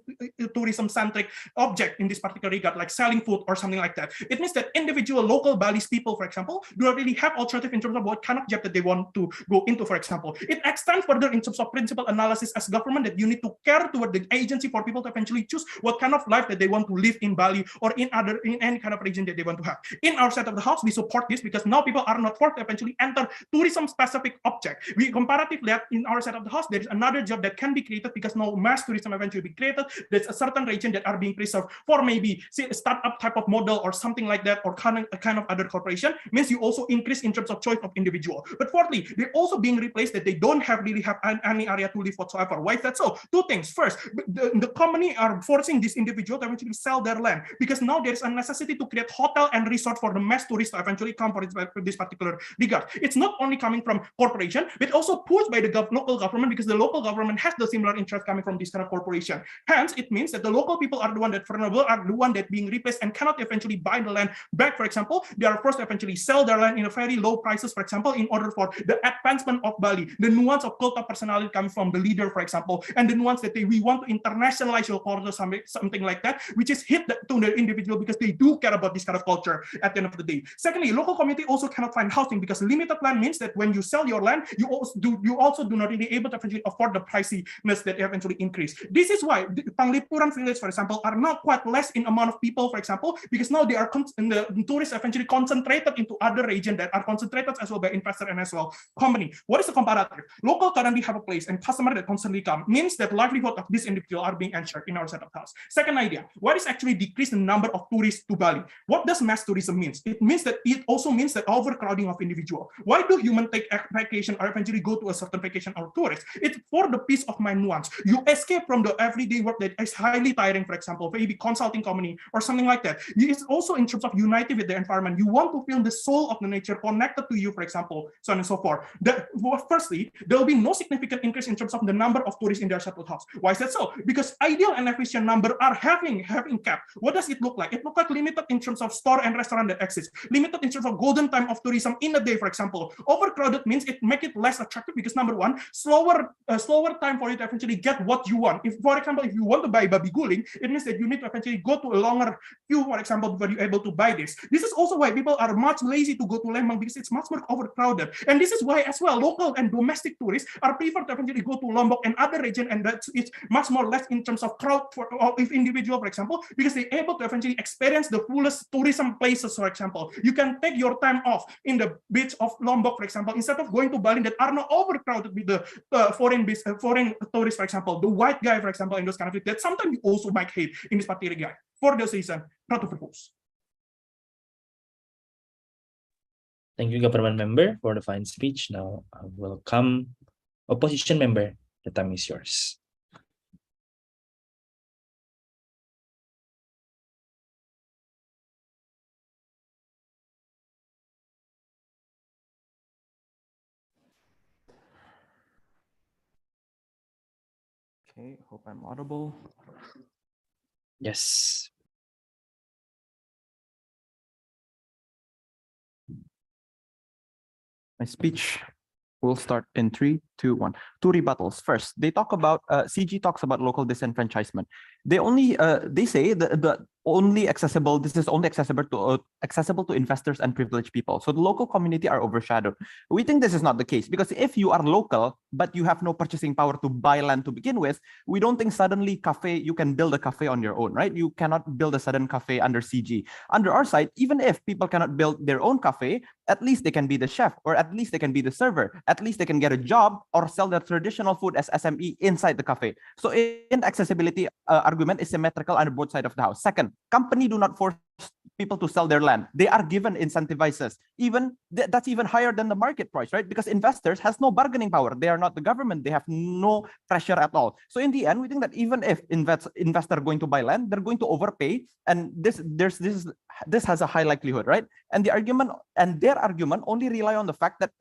tourism-centric object in this particular regard, like selling food or something like that. It means that individual local Bali's people, for example, do not really have alternative in terms of what kind of job that they want to go into, for example. It extends further in terms of principal analysis as government that you need to care toward the agency for people to eventually choose what kind of life that they want to live in Bali or in any kind of region that they want to have. In our side of the house, we support this because now people are not forced to eventually enter tourism-specific object. We comparatively that in our side of the house, there is another job that can be created because now mass tourism eventually be created. There's a certain region that are being preserved for maybe say a startup type of model or something like that, or kind of other corporation. Means you also increase in terms of choice of individual. But fourthly, they're also being replaced that they don't really have any area to live whatsoever. Why is that so? Two things. First, the company are forcing this individual to eventually sell their land because now there is a necessity to create hotel and resort for the mass tourists to eventually come for this particular regard. It's not only coming from corporation, but also pushed by the local government because the local government has the similar interest coming from this kind of corporation. Hence, it means that the local people are the one that vulnerable, are the one that being replaced and cannot eventually buy the land back. For example, they are forced to eventually sell their land in a very low prices, for example, in order for the advancement of Bali, the nuance of cult of personality coming from the leader, for example, and the nuance that we want to internationalize your culture, something like that, which is hit to the individual because they do care about this kind of culture at the end of the day. Secondly, local community also cannot find housing because limited land means that when you sell your land, you also do not really able to eventually afford the priciness that eventually increase. This is why the Panglipuran village, for example, are now quite less in amount of people, for example, because now they are the tourists eventually concentrated into other region that are concentrated as well by investor and as well company. What is the comparative? Local currently have a place and customer that constantly come means that livelihood of this individual are being ensured in our set of house. Second idea, what is actually decrease the number of tourists to Bali? What does mass tourism means? It means that it also means that overcrowding of individual. Why do humans take vacation or eventually go to a certain vacation or tourist? It's for the peace of mind nuance. You escape from the everyday work that is highly tiring, for example, maybe consulting company or something like that. It's also in terms of uniting with the environment. You want to feel the soul of the nature connected to you, for example, so on and so forth. Firstly, there will be no significant increase in terms of the number of tourists in their settled house. Why is that so? Because ideal and efficient number are having cap. What does it look like? It looks like limited in terms of store and restaurant that exist, limited in terms of golden time of tourism in a day, for example. Overcrowded means it make it less attractive because number one, slower time for you to eventually get what you want. If, for example, if you want to buy babi guling, it means that you need to eventually go to a longer queue, for example, before you're able to buy this. This is also why people are much lazy to go to Lembang because it's much more overcrowded. And this is why as well, local and domestic tourists are preferred to eventually go to Lombok and other region, and that's it's much more less in terms of crowd for if individual, for example, because they're able to eventually experience the fullest tourism places, for example. You can take your time off in the beach of Lombok, for example, instead of going to Bali that are not overcrowded with the foreign tourists, for example, the white guy, for example, in those countries that sometimes you also might hate in this particular guy. For the season, not to propose. Thank you, government member, for the fine speech. Now, welcome opposition member. The time is yours. Okay, hope I'm audible. Yes. My speech will start in 3, 2, 1. Two rebuttals. First, they talk about CG talks about local disenfranchisement. They say the only accessible. This is only accessible to investors and privileged people. So the local community are overshadowed. We think this is not the case because if you are local but you have no purchasing power to buy land to begin with, we don't think suddenly you can build a cafe on your own, right? You cannot build a sudden cafe under CG. Under our side, even if people cannot build their own cafe, at least they can be the chef, or at least they can be the server. At least they can get a job or sell their traditional food as SME inside the cafe. So in accessibility argument is symmetrical on both sides of the house. Second, company do not force people to sell their land. They are given incentivizes. Even that's even higher than the market price, right? Because investors has no bargaining power. They are not the government. They have no pressure at all. So in the end, we think that even if investor are going to buy land, they're going to overpay, and this has a high likelihood, right? And their argument only rely on the fact that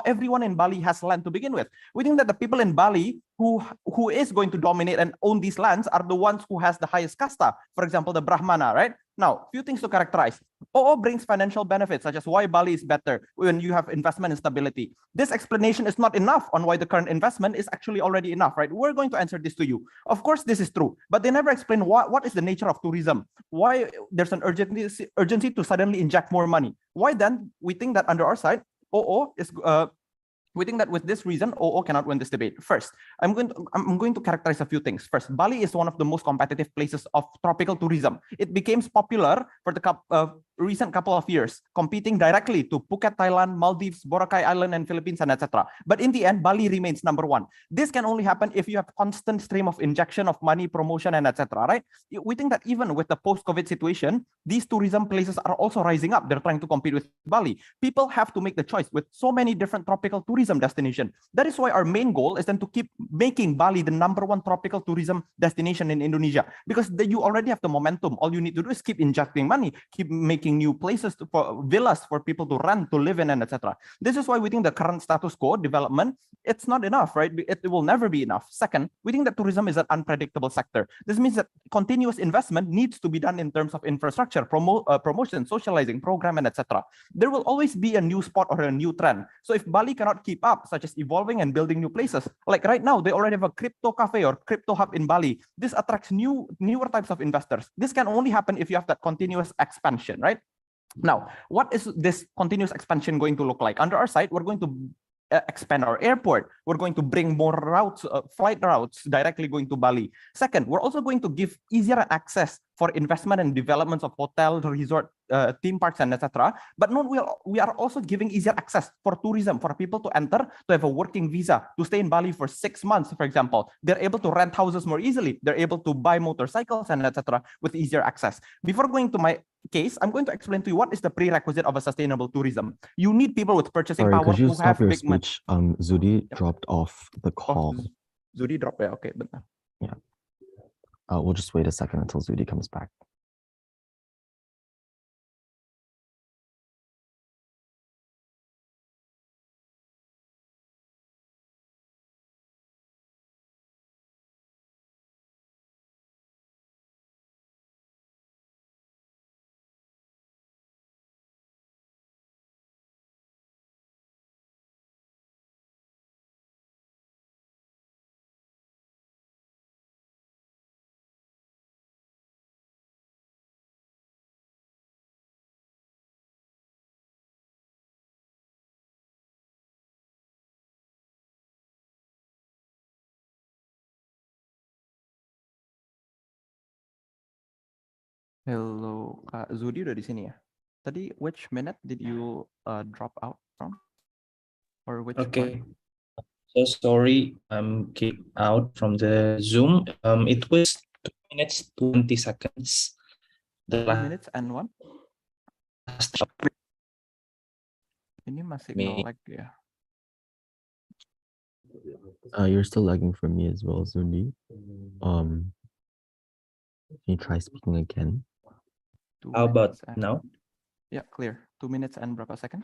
everyone in Bali has land to begin with. We think that the people in Bali who is going to dominate and own these lands are the ones who has the highest kasta. For example, the Brahmana, right? Now, few things to characterize. OO brings financial benefits, such as why Bali is better when you have investment and stability. This explanation is not enough on why the current investment is actually already enough, right? We're going to answer this to you. Of course, this is true, but they never explain what is the nature of tourism, why there's an urgency to suddenly inject more money. Why then we think that under our side, OO is we think that with this reason, OO cannot win this debate. First, I'm going to characterize a few things. First, Bali is one of the most competitive places of tropical tourism. It became popular for the recent couple of years, competing directly to Phuket, Thailand, Maldives, Boracay Island, and Philippines, and etc. But in the end, Bali remains number one. This can only happen if you have constant stream of injection of money, promotion, and etc. Right? We think that even with the post-COVID situation, these tourism places are also rising up. They're trying to compete with Bali. People have to make the choice with so many different tropical tourism destination. That is why our main goal is then to keep making Bali the #1 tropical tourism destination in Indonesia, because you already have the momentum. All you need to do is keep injecting money, keep making new places for villas for people to rent, to live in, and etc. This is why we think the current status quo development, it's not enough, right? It will never be enough. Second, we think that tourism is an unpredictable sector. This means that continuous investment needs to be done in terms of infrastructure, promotion, socializing, program, and etc. There will always be a new spot or a new trend. So if Bali cannot keep up, such as evolving and building new places, like right now, they already have a crypto cafe or crypto hub in Bali. This attracts newer types of investors. This can only happen if you have that continuous expansion, right? Now, what is this continuous expansion going to look like? Under our side, we're going to expand our airport. We're going to bring more routes, flight routes directly going to Bali. Second, we're also going to give easier access for investment and developments of hotel, resort, theme parks and etc. But no, we are also giving easier access for tourism, for people to enter, to have a working visa, to stay in Bali for 6 months, for example. They're able to rent houses more easily. They're able to buy motorcycles and etc. with easier access. Before going to my case, I'm going to explain to you what is the prerequisite of a sustainable tourism. You need people with purchasing Sorry, power could you who stop have your big money. speech? Zudi dropped off the call. Zudi dropped, yeah, okay, but yeah. We'll just wait a second until Zudi comes back. Hello, Zudi udah di sini ya? Tadi which minute did you drop out from? Or which Okay. part? So sorry, I'm kicked out from the Zoom. It was 2 minutes 20 seconds. 2 minutes and 1? Ini masih nge-lag ya. You're still lagging for me as well, Zudi. Can you try speaking again? How about now? Yeah, clear. 2 minutes and berapa second?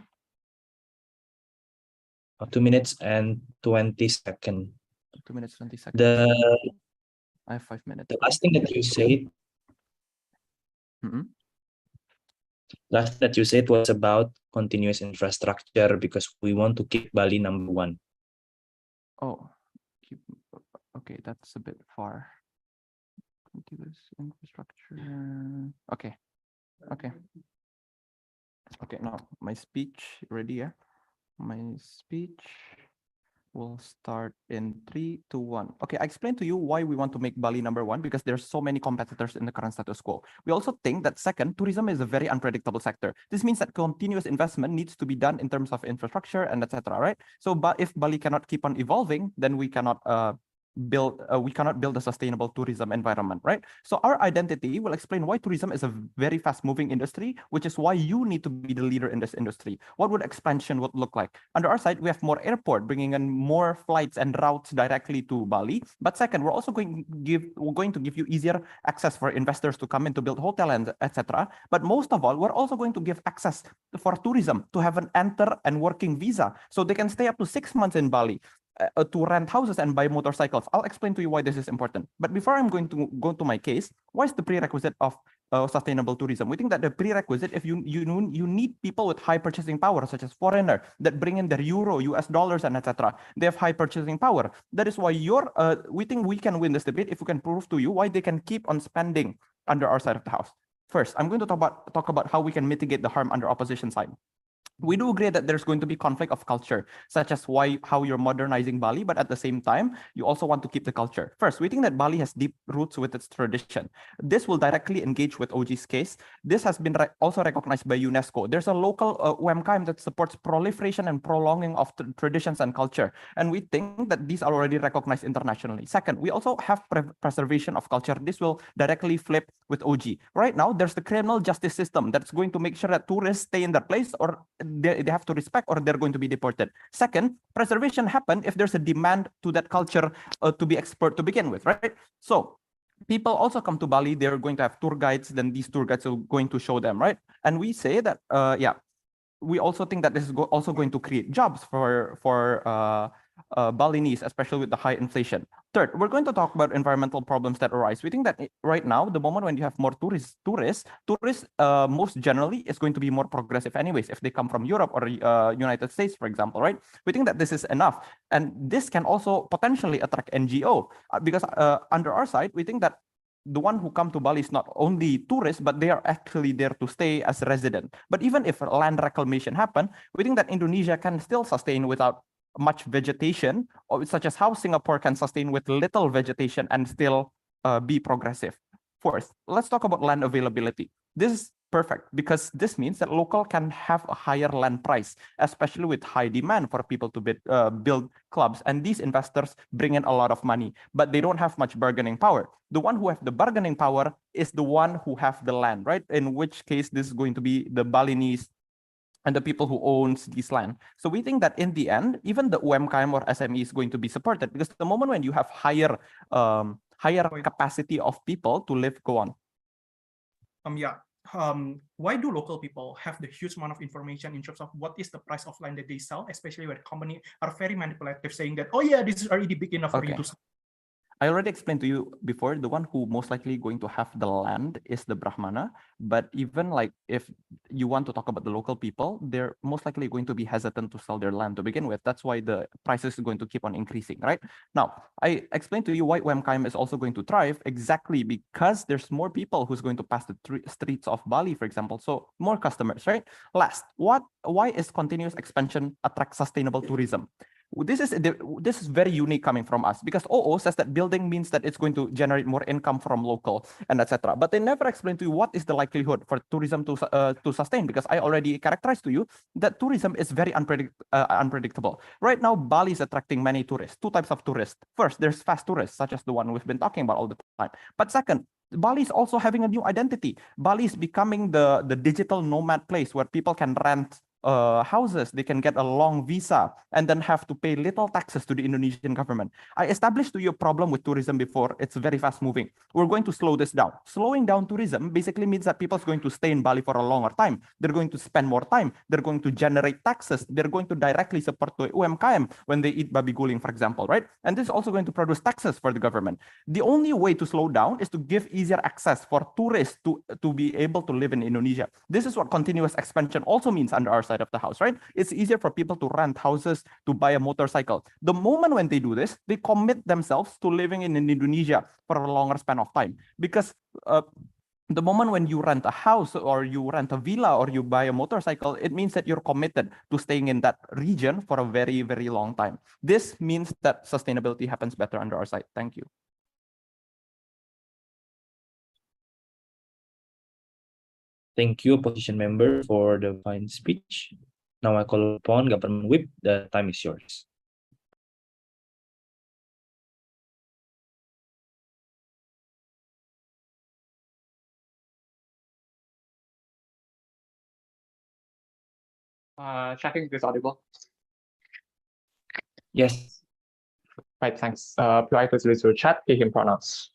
2 minutes and 20 seconds. 2 minutes 20 seconds. I have 5 minutes. The last thing that you said. Last that you said was about continuous infrastructure because we want to keep Bali number 1. Oh, okay, that's a bit far. Continuous infrastructure. Okay. Okay, now my speech ready, yeah? My speech will start in 3, 2, 1. Okay, I explained to you why we want to make Bali number 1 because there's so many competitors in the current status quo. We also think that second, tourism is a very unpredictable sector. This means that continuous investment needs to be done in terms of infrastructure and etc. Right? So, but if Bali cannot keep on evolving, then we cannot build a sustainable tourism environment, right? So our identity will explain why tourism is a very fast moving industry, which is why you need to be the leader in this industry. What would expansion would look like? Under our side, we have more airport, bringing in more flights and routes directly to Bali. But second, we're also going to give you easier access for investors to come in to build hotel and etc. But most of all, we're also going to give access for tourism to have an enter and working visa, so they can stay up to 6 months in Bali. To rent houses and buy motorcycles. I'll explain to you why this is important. But before I'm going to go to my case, what is the prerequisite of sustainable tourism? We think that the prerequisite, if you need people with high purchasing power, such as foreigner that bring in their euro, US dollars, and etc. They have high purchasing power. That is why we think we can win this debate if we can prove to you why they can keep on spending under our side of the house. First, I'm going to talk about how we can mitigate the harm under opposition side. We do agree that there's going to be conflict of culture, such as how you're modernizing Bali, but at the same time, you also want to keep the culture. First, we think that Bali has deep roots with its tradition. This will directly engage with OG's case. This has been also recognized by UNESCO. There's a local UMKM that supports proliferation and prolonging of traditions and culture. And we think that these are already recognized internationally. Second, we also have preservation of culture. This will directly flip with OG. Right now, there's the criminal justice system that's going to make sure that tourists stay in their place or they have to respect or they're going to be deported. Second, preservation happen if there's a demand to that culture to be expert to begin with, right? So people also come to Bali, they're going to have tour guides, then these tour guides are going to show them, right? And we say that, we also think that this is also going to create jobs for Balinese, especially with the high inflation. Third, we're going to talk about environmental problems that arise. We think that right now, the moment when you have more tourists, most generally is going to be more progressive anyways, if they come from Europe or United States, for example, right? We think that this is enough. And this can also potentially attract NGO because under our side, we think that the one who come to Bali is not only tourists, but they are actually there to stay as a resident. But even if land reclamation happen, we think that Indonesia can still sustain without much vegetation, or such as how Singapore can sustain with little vegetation and still be progressive. Fourth, let's talk about land availability. This is perfect, because this means that local can have a higher land price, especially with high demand for people to build clubs. And these investors bring in a lot of money, but they don't have much bargaining power. The one who have the bargaining power is the one who have the land, right? In which case, this is going to be the Balinese and the people who owns this land. So we think that in the end, even the UMKM or SME is going to be supported, because the moment when you have higher capacity of people to live, go on. Why do local people have the huge amount of information in terms of what is the price of land that they sell, especially where companies are very manipulative, saying that, oh yeah, this is already big enough for you to sell. I already explained to you before, the one who most likely going to have the land is the Brahmana. But even like if you want to talk about the local people, they're most likely going to be hesitant to sell their land to begin with. That's why the prices is going to keep on increasing, right? Now, I explained to you why UMKM is also going to thrive, exactly because there's more people who's going to pass the streets of Bali, for example. So more customers, right? Last, why is continuous expansion attract sustainable tourism? This is very unique coming from us, because OO says that building means that it's going to generate more income from local and etc. But they never explain to you what is the likelihood for tourism to sustain, because I already characterized to you that tourism is very unpredictable. Right now, Bali is attracting many tourists, two types of tourists. First, there's fast tourists, such as the one we've been talking about all the time. But second, Bali is also having a new identity. Bali is becoming the digital nomad place where people can rent houses, they can get a long visa and then have to pay little taxes to the Indonesian government. I established to you a problem with tourism before. It's very fast moving. We're going to slow this down. Slowing down tourism basically means that people are going to stay in Bali for a longer time. They're going to spend more time. They're going to generate taxes. They're going to directly support the UMKM when they eat babi guling, for example, right? And this is also going to produce taxes for the government. The only way to slow down is to give easier access for tourists to be able to live in Indonesia. This is what continuous expansion also means under our side of the house, right? It's easier for people to rent houses, to buy a motorcycle. The moment when they do this, they commit themselves to living in Indonesia for a longer span of time. Because the moment when you rent a house or you rent a villa or you buy a motorcycle, it means that you're committed to staying in that region for a very, very long time. This means that sustainability happens better under our side. Thank you. Thank you, opposition member, for the fine speech. Now I call upon Government Whip. The time is yours. Checking if this audible. Yes. Right, thanks. PI please raise your chat, hear him pronounce.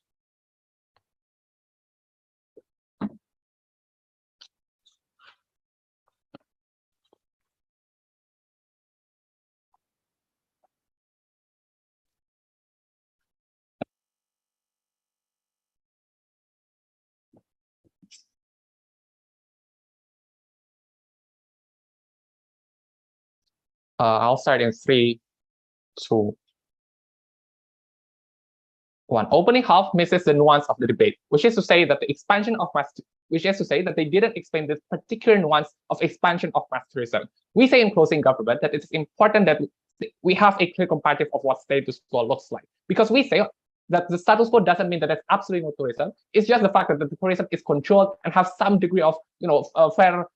I'll start in 3, 2, 1. Opening half misses the nuance of the debate, which is to say that the expansion of mass, which is to say that they didn't explain this particular nuance of expansion of mass tourism. We say in closing government that it's important that we have a clear comparative of what status quo looks like, because we say that the status quo doesn't mean that there's absolutely no tourism. It's just the fact that the tourism is controlled and have some degree of, fair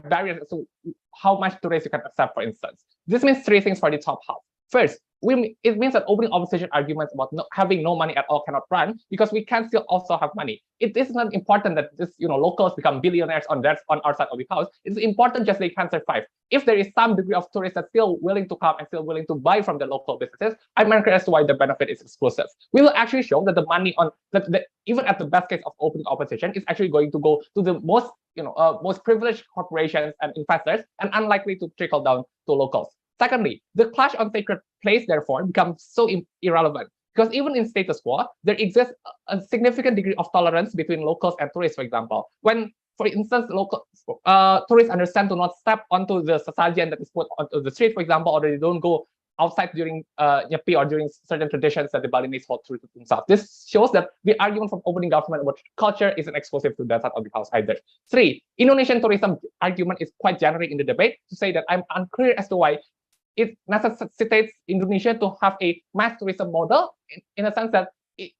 barriers to how much tourists you can accept, for instance. This means 3 things for the top half. First, it means that opening opposition arguments about having no money at all cannot run, because we can still also have money. It is not important that this, locals become billionaires on our side of the house. It's important just they can survive. If there is some degree of tourists that's still willing to come and still willing to buy from the local businesses, I'm unclear as to why the benefit is exclusive. We will actually show that the money on even at the best case of opening opposition is actually going to go to the most privileged corporations and investors, and unlikely to trickle down to locals. Secondly, the clash on sacred place, therefore, becomes so irrelevant, because even in status quo, there exists a significant degree of tolerance between locals and tourists, for example. When, for instance, local tourists understand to not step onto the sasajian that is put onto the street, for example, or they don't go outside during Nyepi or during certain traditions that the Balinese hold true to themselves. This shows that the argument from opening government about culture isn't exclusive to that side of the house either. 3, Indonesian tourism argument is quite generic in the debate to say that I'm unclear as to why it necessitates Indonesia to have a mass tourism model, in a sense that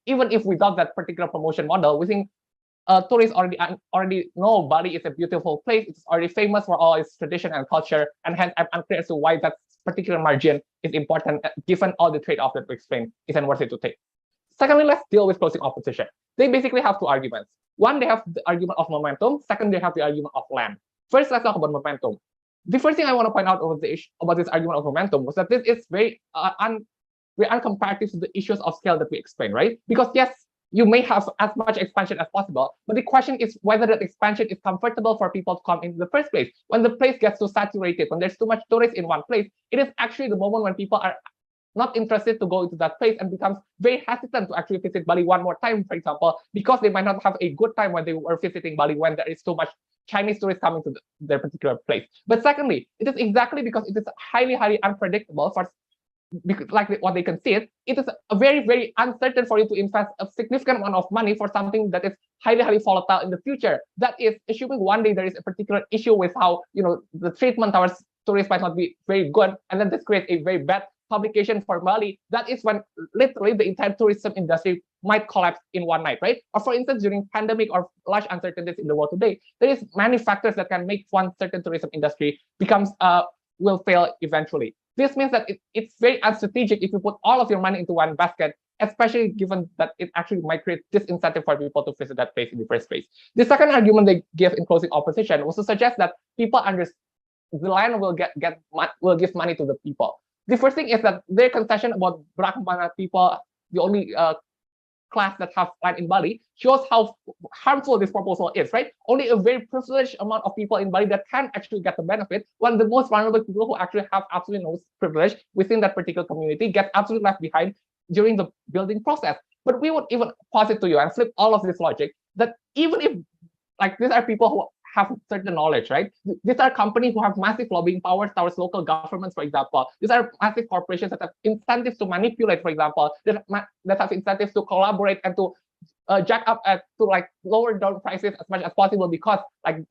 even if without that particular promotion model, we think tourists already know Bali is a beautiful place. It's already famous for all its tradition and culture, and hence I'm unclear as to why that particular margin is important, given all the trade-off that we explained isn't worth it to take. Secondly, let's deal with closing opposition. They basically have two arguments. One, they have the argument of momentum. Second, they have the argument of land. First, let's talk about momentum. The first thing I want to point out about this argument of momentum was that this is very uncomparative to the issues of scale that we explained, right? Because yes, you may have as much expansion as possible, but the question is whether that expansion is comfortable for people to come in the first place. When the place gets too saturated, when there's too much tourists in one place, it is actually the moment when people are not interested to go into that place and becomes very hesitant to actually visit Bali one more time, for example, because they might not have a good time when they were visiting Bali when there is too much Chinese tourists coming to their particular place. But secondly, it is exactly because it is highly, highly unpredictable for like what they can see it is a very, very uncertain for you to invest a significant amount of money for something that is highly, highly volatile in the future. That is assuming one day there is a particular issue with how, the treatment towards tourists might not be very good, and then this creates a very bad publication for Bali. That is when literally the entire tourism industry might collapse in one night, right? Or for instance, during pandemic or large uncertainties in the world today, there is many factors that can make one certain tourism industry will fail eventually. This means that it's very unstrategic if you put all of your money into one basket, especially given that it actually might create disincentive for people to visit that place in the first place. The second argument they give in closing opposition was to suggest that people the land will give money to the people. The first thing is that their concession about Brahmana people, the only class that have land in Bali, shows how harmful this proposal is, right? Only a very privileged amount of people in Bali that can actually get the benefit, when the most vulnerable people who actually have absolutely no privilege within that particular community get absolutely left behind during the building process. But we would even posit to you and flip all of this logic that even if these are people who have certain knowledge, right? These are companies who have massive lobbying powers towards local governments, for example. These are massive corporations that have incentives to manipulate, for example, that have incentives to collaborate and to jack up to lower down prices as much as possible, because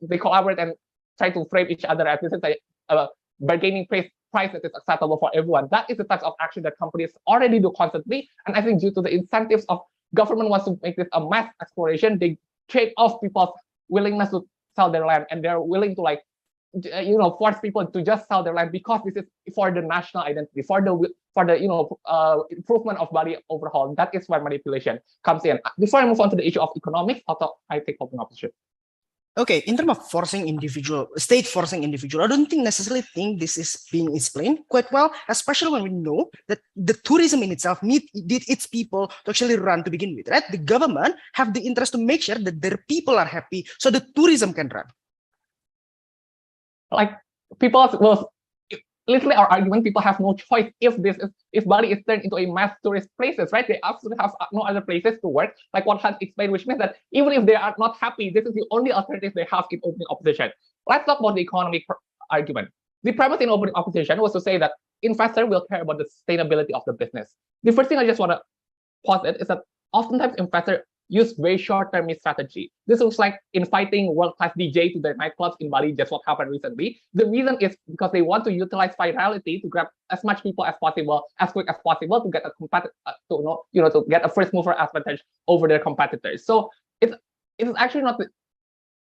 they collaborate and try to frame each other as this is a bargaining price that is acceptable for everyone. That is the type of action that companies already do constantly. And I think due to the incentives of government wants to make this a mass exploration, they trade off people's willingness to sell their land, and they're willing to force people to just sell their land because this is for the national identity, for the improvement of Bali overall. That is why manipulation comes in. Before I move on to the issue of economics, I take open opposition. Okay, in terms of state forcing individual, I don't necessarily think this is being explained quite well, especially when we know that the tourism in itself need its people to actually run to begin with, right? The government have the interest to make sure that their people are happy so the tourism can run. People will literally are arguing people have no choice if Bali is turned into a mass tourist places, right? They absolutely have no other places to work, like what Hans explained, which means that even if they are not happy, this is the only alternative they have in opening opposition. Let's talk about the economic argument. The premise in opening opposition was to say that investor will care about the sustainability of the business. The first thing I just want to posit is that oftentimes investors use very short-term strategy. This looks like inviting world-class DJ to their nightclubs in Bali, just what happened recently. The reason is because they want to utilize virality to grab as much people as possible, as quick as possible, to get to get a first mover advantage over their competitors. So it is actually not.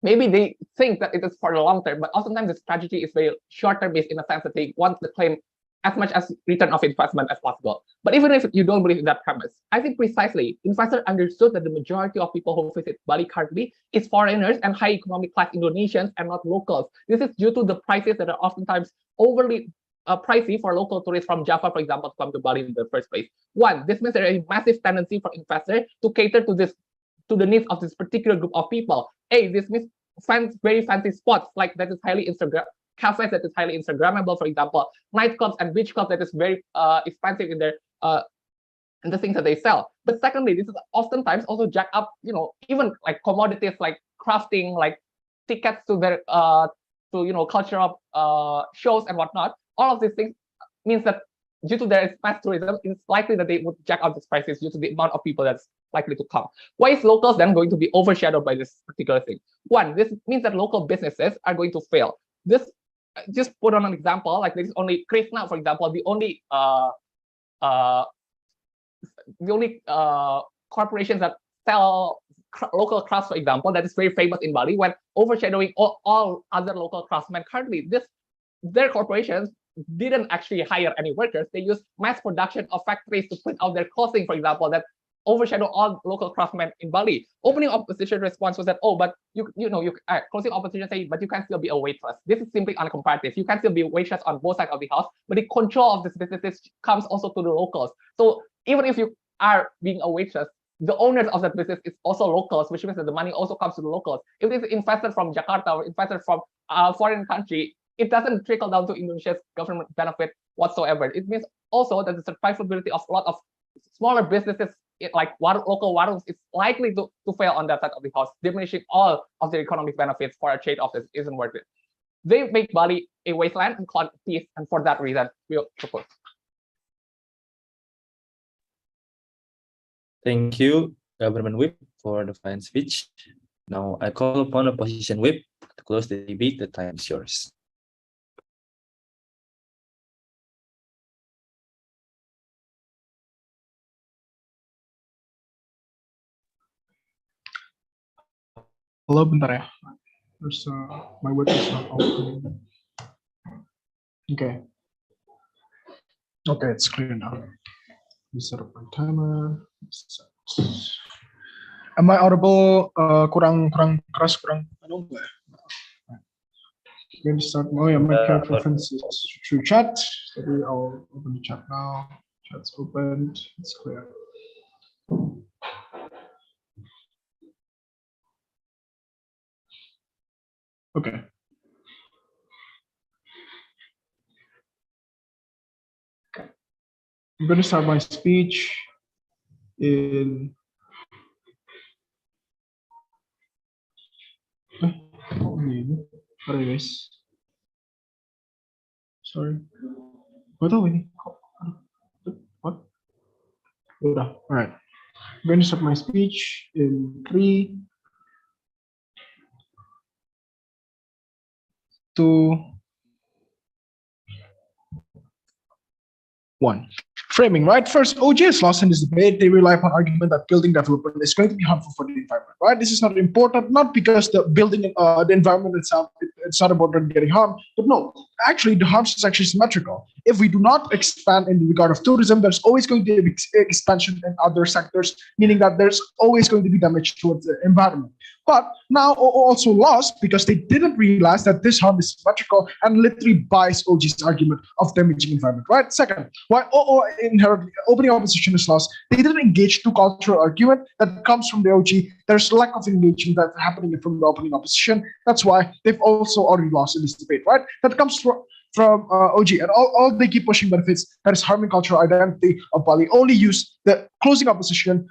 Maybe they think that it is for the long term, but oftentimes the strategy is very short-term based in the sense that they want to claim as much as return of investment as possible. But even if you don't believe in that premise, I think precisely investors understood that the majority of people who visit Bali currently is foreigners and high economic class Indonesians and not locals. This is due to the prices that are oftentimes overly pricey for local tourists from Java, for example, to come to Bali in the first place. One, this means there is a massive tendency for investors to cater to the needs of this particular group of people. This means very fancy spots that is highly cafes that is highly Instagrammable, for example, nightclubs and beach clubs that is very expensive in their in the things that they sell. But secondly, this is oftentimes also jack up, even commodities like crafting, tickets to their cultural shows and whatnot. All of these things means that due to their mass tourism, it's likely that they would jack up these prices due to the amount of people that's likely to come. Why is locals then going to be overshadowed by this particular thing? One, this means that local businesses are going to fail. This just put on an example, there is only Krishna, for example, the only corporations that sell local crafts, for example, that is very famous in Bali, when overshadowing all other local craftsmen. Currently, their corporations didn't actually hire any workers. They use mass production of factories to print out their clothing, for example, that overshadow all local craftsmen in Bali. Opening opposition response was that, oh, but closing opposition say, but you can still be a waitress. This is simply uncomparative. You can still be a waitress on both sides of the house, but the control of this businesses comes also to the locals. So even if you are being a waitress, the owners of that business is also locals, which means that the money also comes to the locals. If it is invested from Jakarta or invested from a foreign country, it doesn't trickle down to Indonesia's government benefit whatsoever. It means also that the survivability of a lot of smaller businesses like local warungs is likely to fail on that side of the house, diminishing all of the economic benefits for a trade-off that isn't worth it. They make Bali a wasteland and call it peace, and for that reason, we'll propose. Thank you, Government Whip, for the fine speech. Now I call upon Opposition Whip to close the debate. The time is yours. Halo, bentar ya. Terus my web is not open. Okay. Okay, it's clear now. Set up my timer. Am I audible? Kurang keras, kurang anu enggak ya? Going to start. Oh yeah, my preferences through chat. Jadi I'll open the chat now. Chat's opened. It's clear. Okay. I'm going to start my speech in sorry guys. Sorry. What are we? What? All right. I'm going to start my speech in 3, 2, 1. Framing, right? First, OG is lost in this debate. They rely upon argument that building development is going to be harmful for the environment, right? This is not important, not because the building, the environment itself, it's not about getting harmed, but no, actually the harms is actually symmetrical. If we do not expand in regard of tourism, there's always going to be expansion in other sectors, meaning that there's always going to be damage towards the environment. But now also lost because they didn't realize that this harm is symmetrical and literally buys OG's argument of damaging environment, right? Second, why inherently opening opposition is lost, they didn't engage to cultural argument that comes from the OG. There's lack of engagement that's happening from the opening opposition. That's why they've also already lost in this debate, right? That comes from OG, and all they keep pushing benefits that is harming cultural identity of Bali. Only use the closing opposition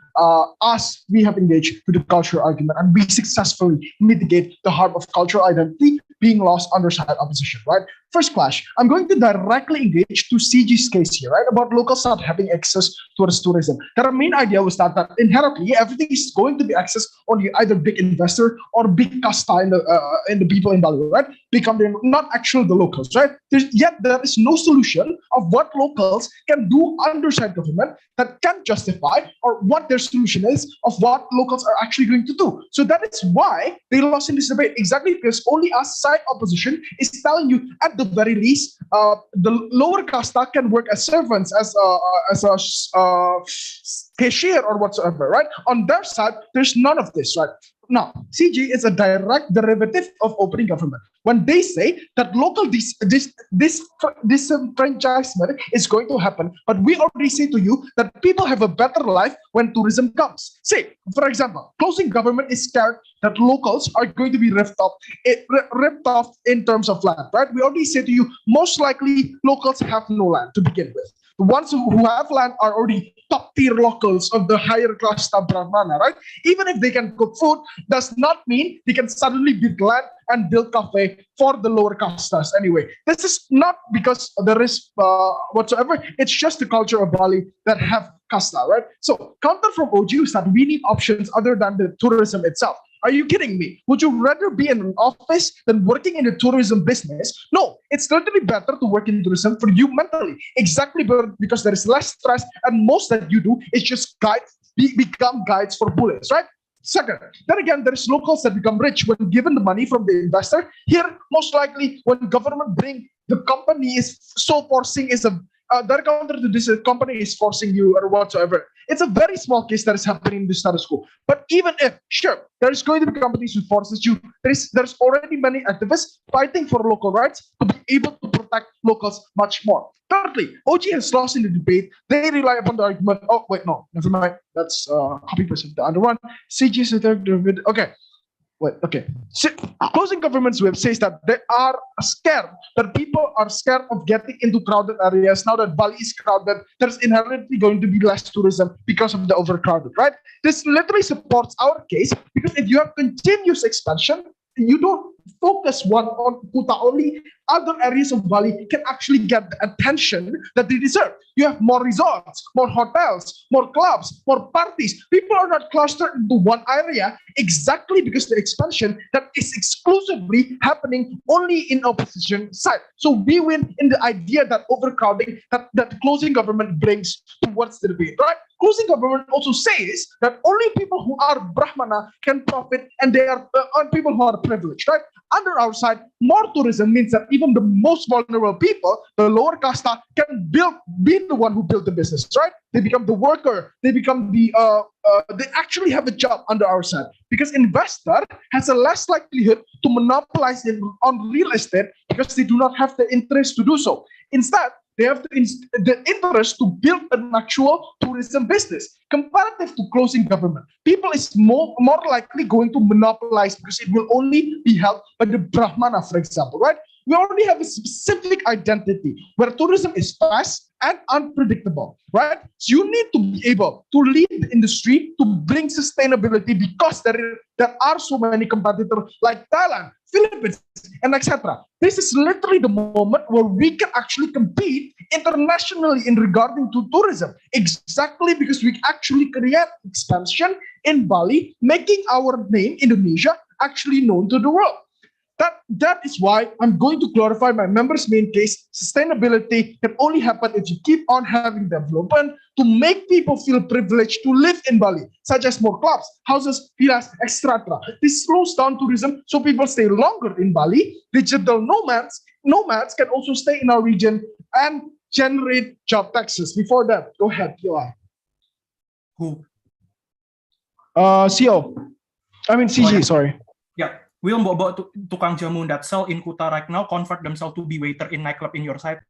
as we have engaged with the cultural argument, and we successfully mitigate the harm of cultural identity being lost under side opposition, right? First clash, I'm going to directly engage to CG's case here, right? About locals not having access towards tourism. Their main idea was that inherently everything is going to be accessed on either big investor or big casta in the people in Bali, right? Not actually the locals, right? Yet there is no solution of what locals can do under side government that can justify or what their solution is of what locals are actually going to do. So that is why they lost in this debate, exactly because only a side opposition is telling you at the very least the lower casta can work as servants, as a cashier or whatsoever, right? On their side, there's none of this, right? Now, CG is a direct derivative of opening government. When they say that local disenfranchisement is going to happen, but we already say to you that people have a better life when tourism comes. Say, for example, closing government is scared that locals are going to be ripped off in terms of land, right? We already say to you, most likely locals have no land to begin with. The ones who have land are already top tier locals of the higher class Brahmana, right? Even if they can cook food, does not mean they can suddenly build land and build cafe for the lower castas. Anyway, this is not because there is whatsoever. It's just the culture of Bali that have casta, right? So counter from OG is that we need options other than the tourism itself. Are you kidding me? Would you rather be in an office than working in the tourism business? No, it's literally better to work in tourism for you mentally. Exactly because there is less stress, and most that you do is just become guides for bullets, right? Second, then again, there is locals that become rich when given the money from the investor. Here, most likely, when government bring the company is so forcing is a their counter to this company is forcing you or whatsoever. It's a very small case that is happening in the status quo. But even if, sure, there's going to be companies who forces you, there's already many activists fighting for local rights to be able to protect locals much more. Thirdly, OG has lost in the debate. They rely upon the argument. Oh, wait, no, never mind. That's copy paste of the other one. CG is the third. Okay. Wait, okay. So, closing government's web says that they are scared, that people are scared of getting into crowded areas. Now that Bali is crowded, there's inherently going to be less tourism because of the overcrowded, right? This literally supports our case because if you have continuous expansion, you don't focus one on Kuta only, other areas of Bali can actually get the attention that they deserve. You have more resorts, more hotels, more clubs, more parties. People are not clustered into one area exactly because the expansion that is exclusively happening only in opposition side. So we win in the idea that overcrowding, that closing government brings towards the debate, right? Closing government also says that only people who are Brahmana can profit and they are people who are privileged, right? Under our side, more tourism means that even the most vulnerable people, the lower casta, can be the one who build the business, right? They become the worker. They become the they actually have a job under our side because investor has a less likelihood to monopolize on real estate because they do not have the interest to do so. Instead, they have the interest to build an actual tourism business. Comparative to closing government, people is more likely going to monopolize because it will only be held by the Brahmana, for example, right? We already have a specific identity where tourism is fast and unpredictable, right? So you need to be able to lead the industry to bring sustainability because there are so many competitors like Thailand, Philippines, and etc. This is literally the moment where we can actually compete internationally in regarding to tourism, exactly because we actually create expansion in Bali, making our name, Indonesia, actually known to the world. That is why I'm going to clarify my members' main case. Sustainability can only happen if you keep on having development to make people feel privileged to live in Bali, such as more clubs, houses, villas, etc. This slows down tourism, so people stay longer in Bali. Digital nomads can also stay in our region and generate job taxes. Before that, go ahead, Yoa. Who? CO. I mean CG, yeah. sorry. Yeah. Will bawa tukang jamu that sell in Kuta right now convert themselves to be waiter in nightclub in your side?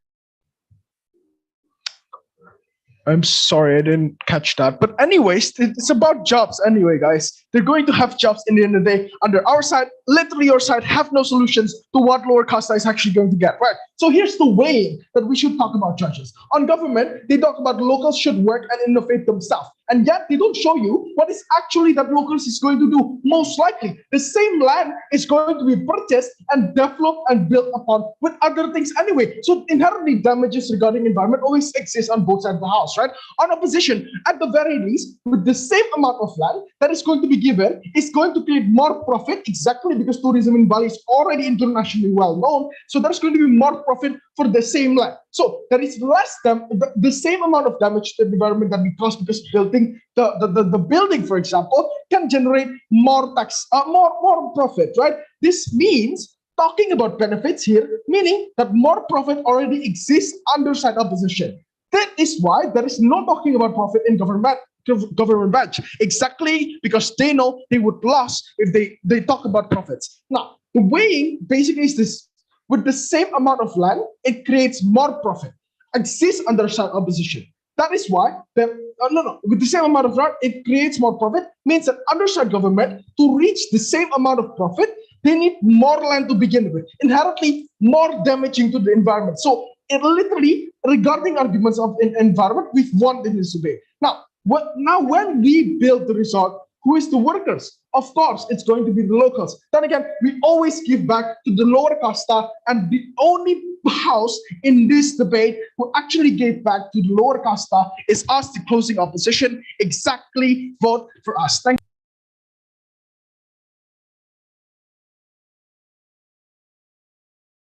I'm sorry, I didn't catch that. But anyways, it's about jobs anyway, guys. They're going to have jobs in the end of the day. Under our side, literally your side, have no solutions to what lower casta is actually going to get, right? So here's the way that we should talk about judges. On government, they talk about locals should work and innovate themselves. And yet they don't show you what is actually that locals is going to do. Most likely, the same land is going to be purchased and developed and built upon with other things anyway. So inherently damages regarding environment always exist on both sides of the house, right? On opposition, at the very least, with the same amount of land that is going to be given, is going to create more profit exactly because tourism in Bali is already internationally well known. So there's going to be more profit for the same land. So there is less than the same amount of damage to the environment that we cause because building the building, for example, can generate more tax, more profit, right? This means talking about benefits here, meaning that more profit already exists under side opposition. That is why there is no talking about profit in government branch, exactly because they know they would lose if they talk about profits. Now, the weighing basically is this: with the same amount of land, it creates more profit, exists under side opposition. That is why with the same amount of land, it creates more profit, means that underside government, to reach the same amount of profit, they need more land to begin with, inherently more damaging to the environment. So it literally, regarding arguments of environment, we've won in this debate. Now, when we build the resort, who is the workers? Of course, it's going to be the locals. Then again, we always give back to the lower casta, and the only house in this debate who actually gave back to the lower casta is us, the closing opposition. Exactly, vote for us. Thank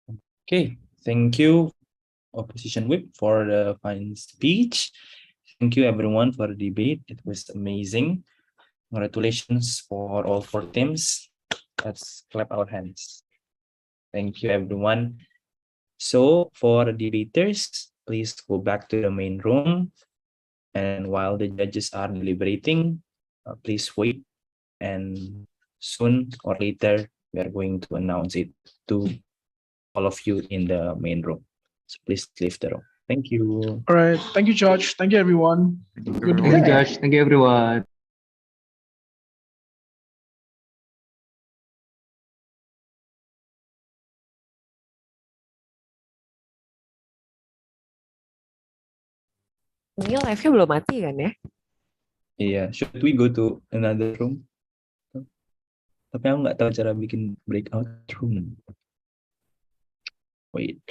you. Okay, thank you, Opposition Whip, for the fine speech. Thank you, everyone, for the debate. It was amazing. Congratulations for all 4 teams. Let's clap our hands. Thank you, everyone. So for the debaters, please go back to the main room. And while the judges are deliberating, please wait. And soon or later, we are going to announce it to all of you in the main room. So please leave the room. Thank you. All right. Thank you, George. Thank you, everyone. Good Thank you, day. Josh. Thank you, everyone. Ini live-nya belum mati kan ya? Iya, should we go to another room? Tapi aku nggak tahu cara bikin breakout room. Wait.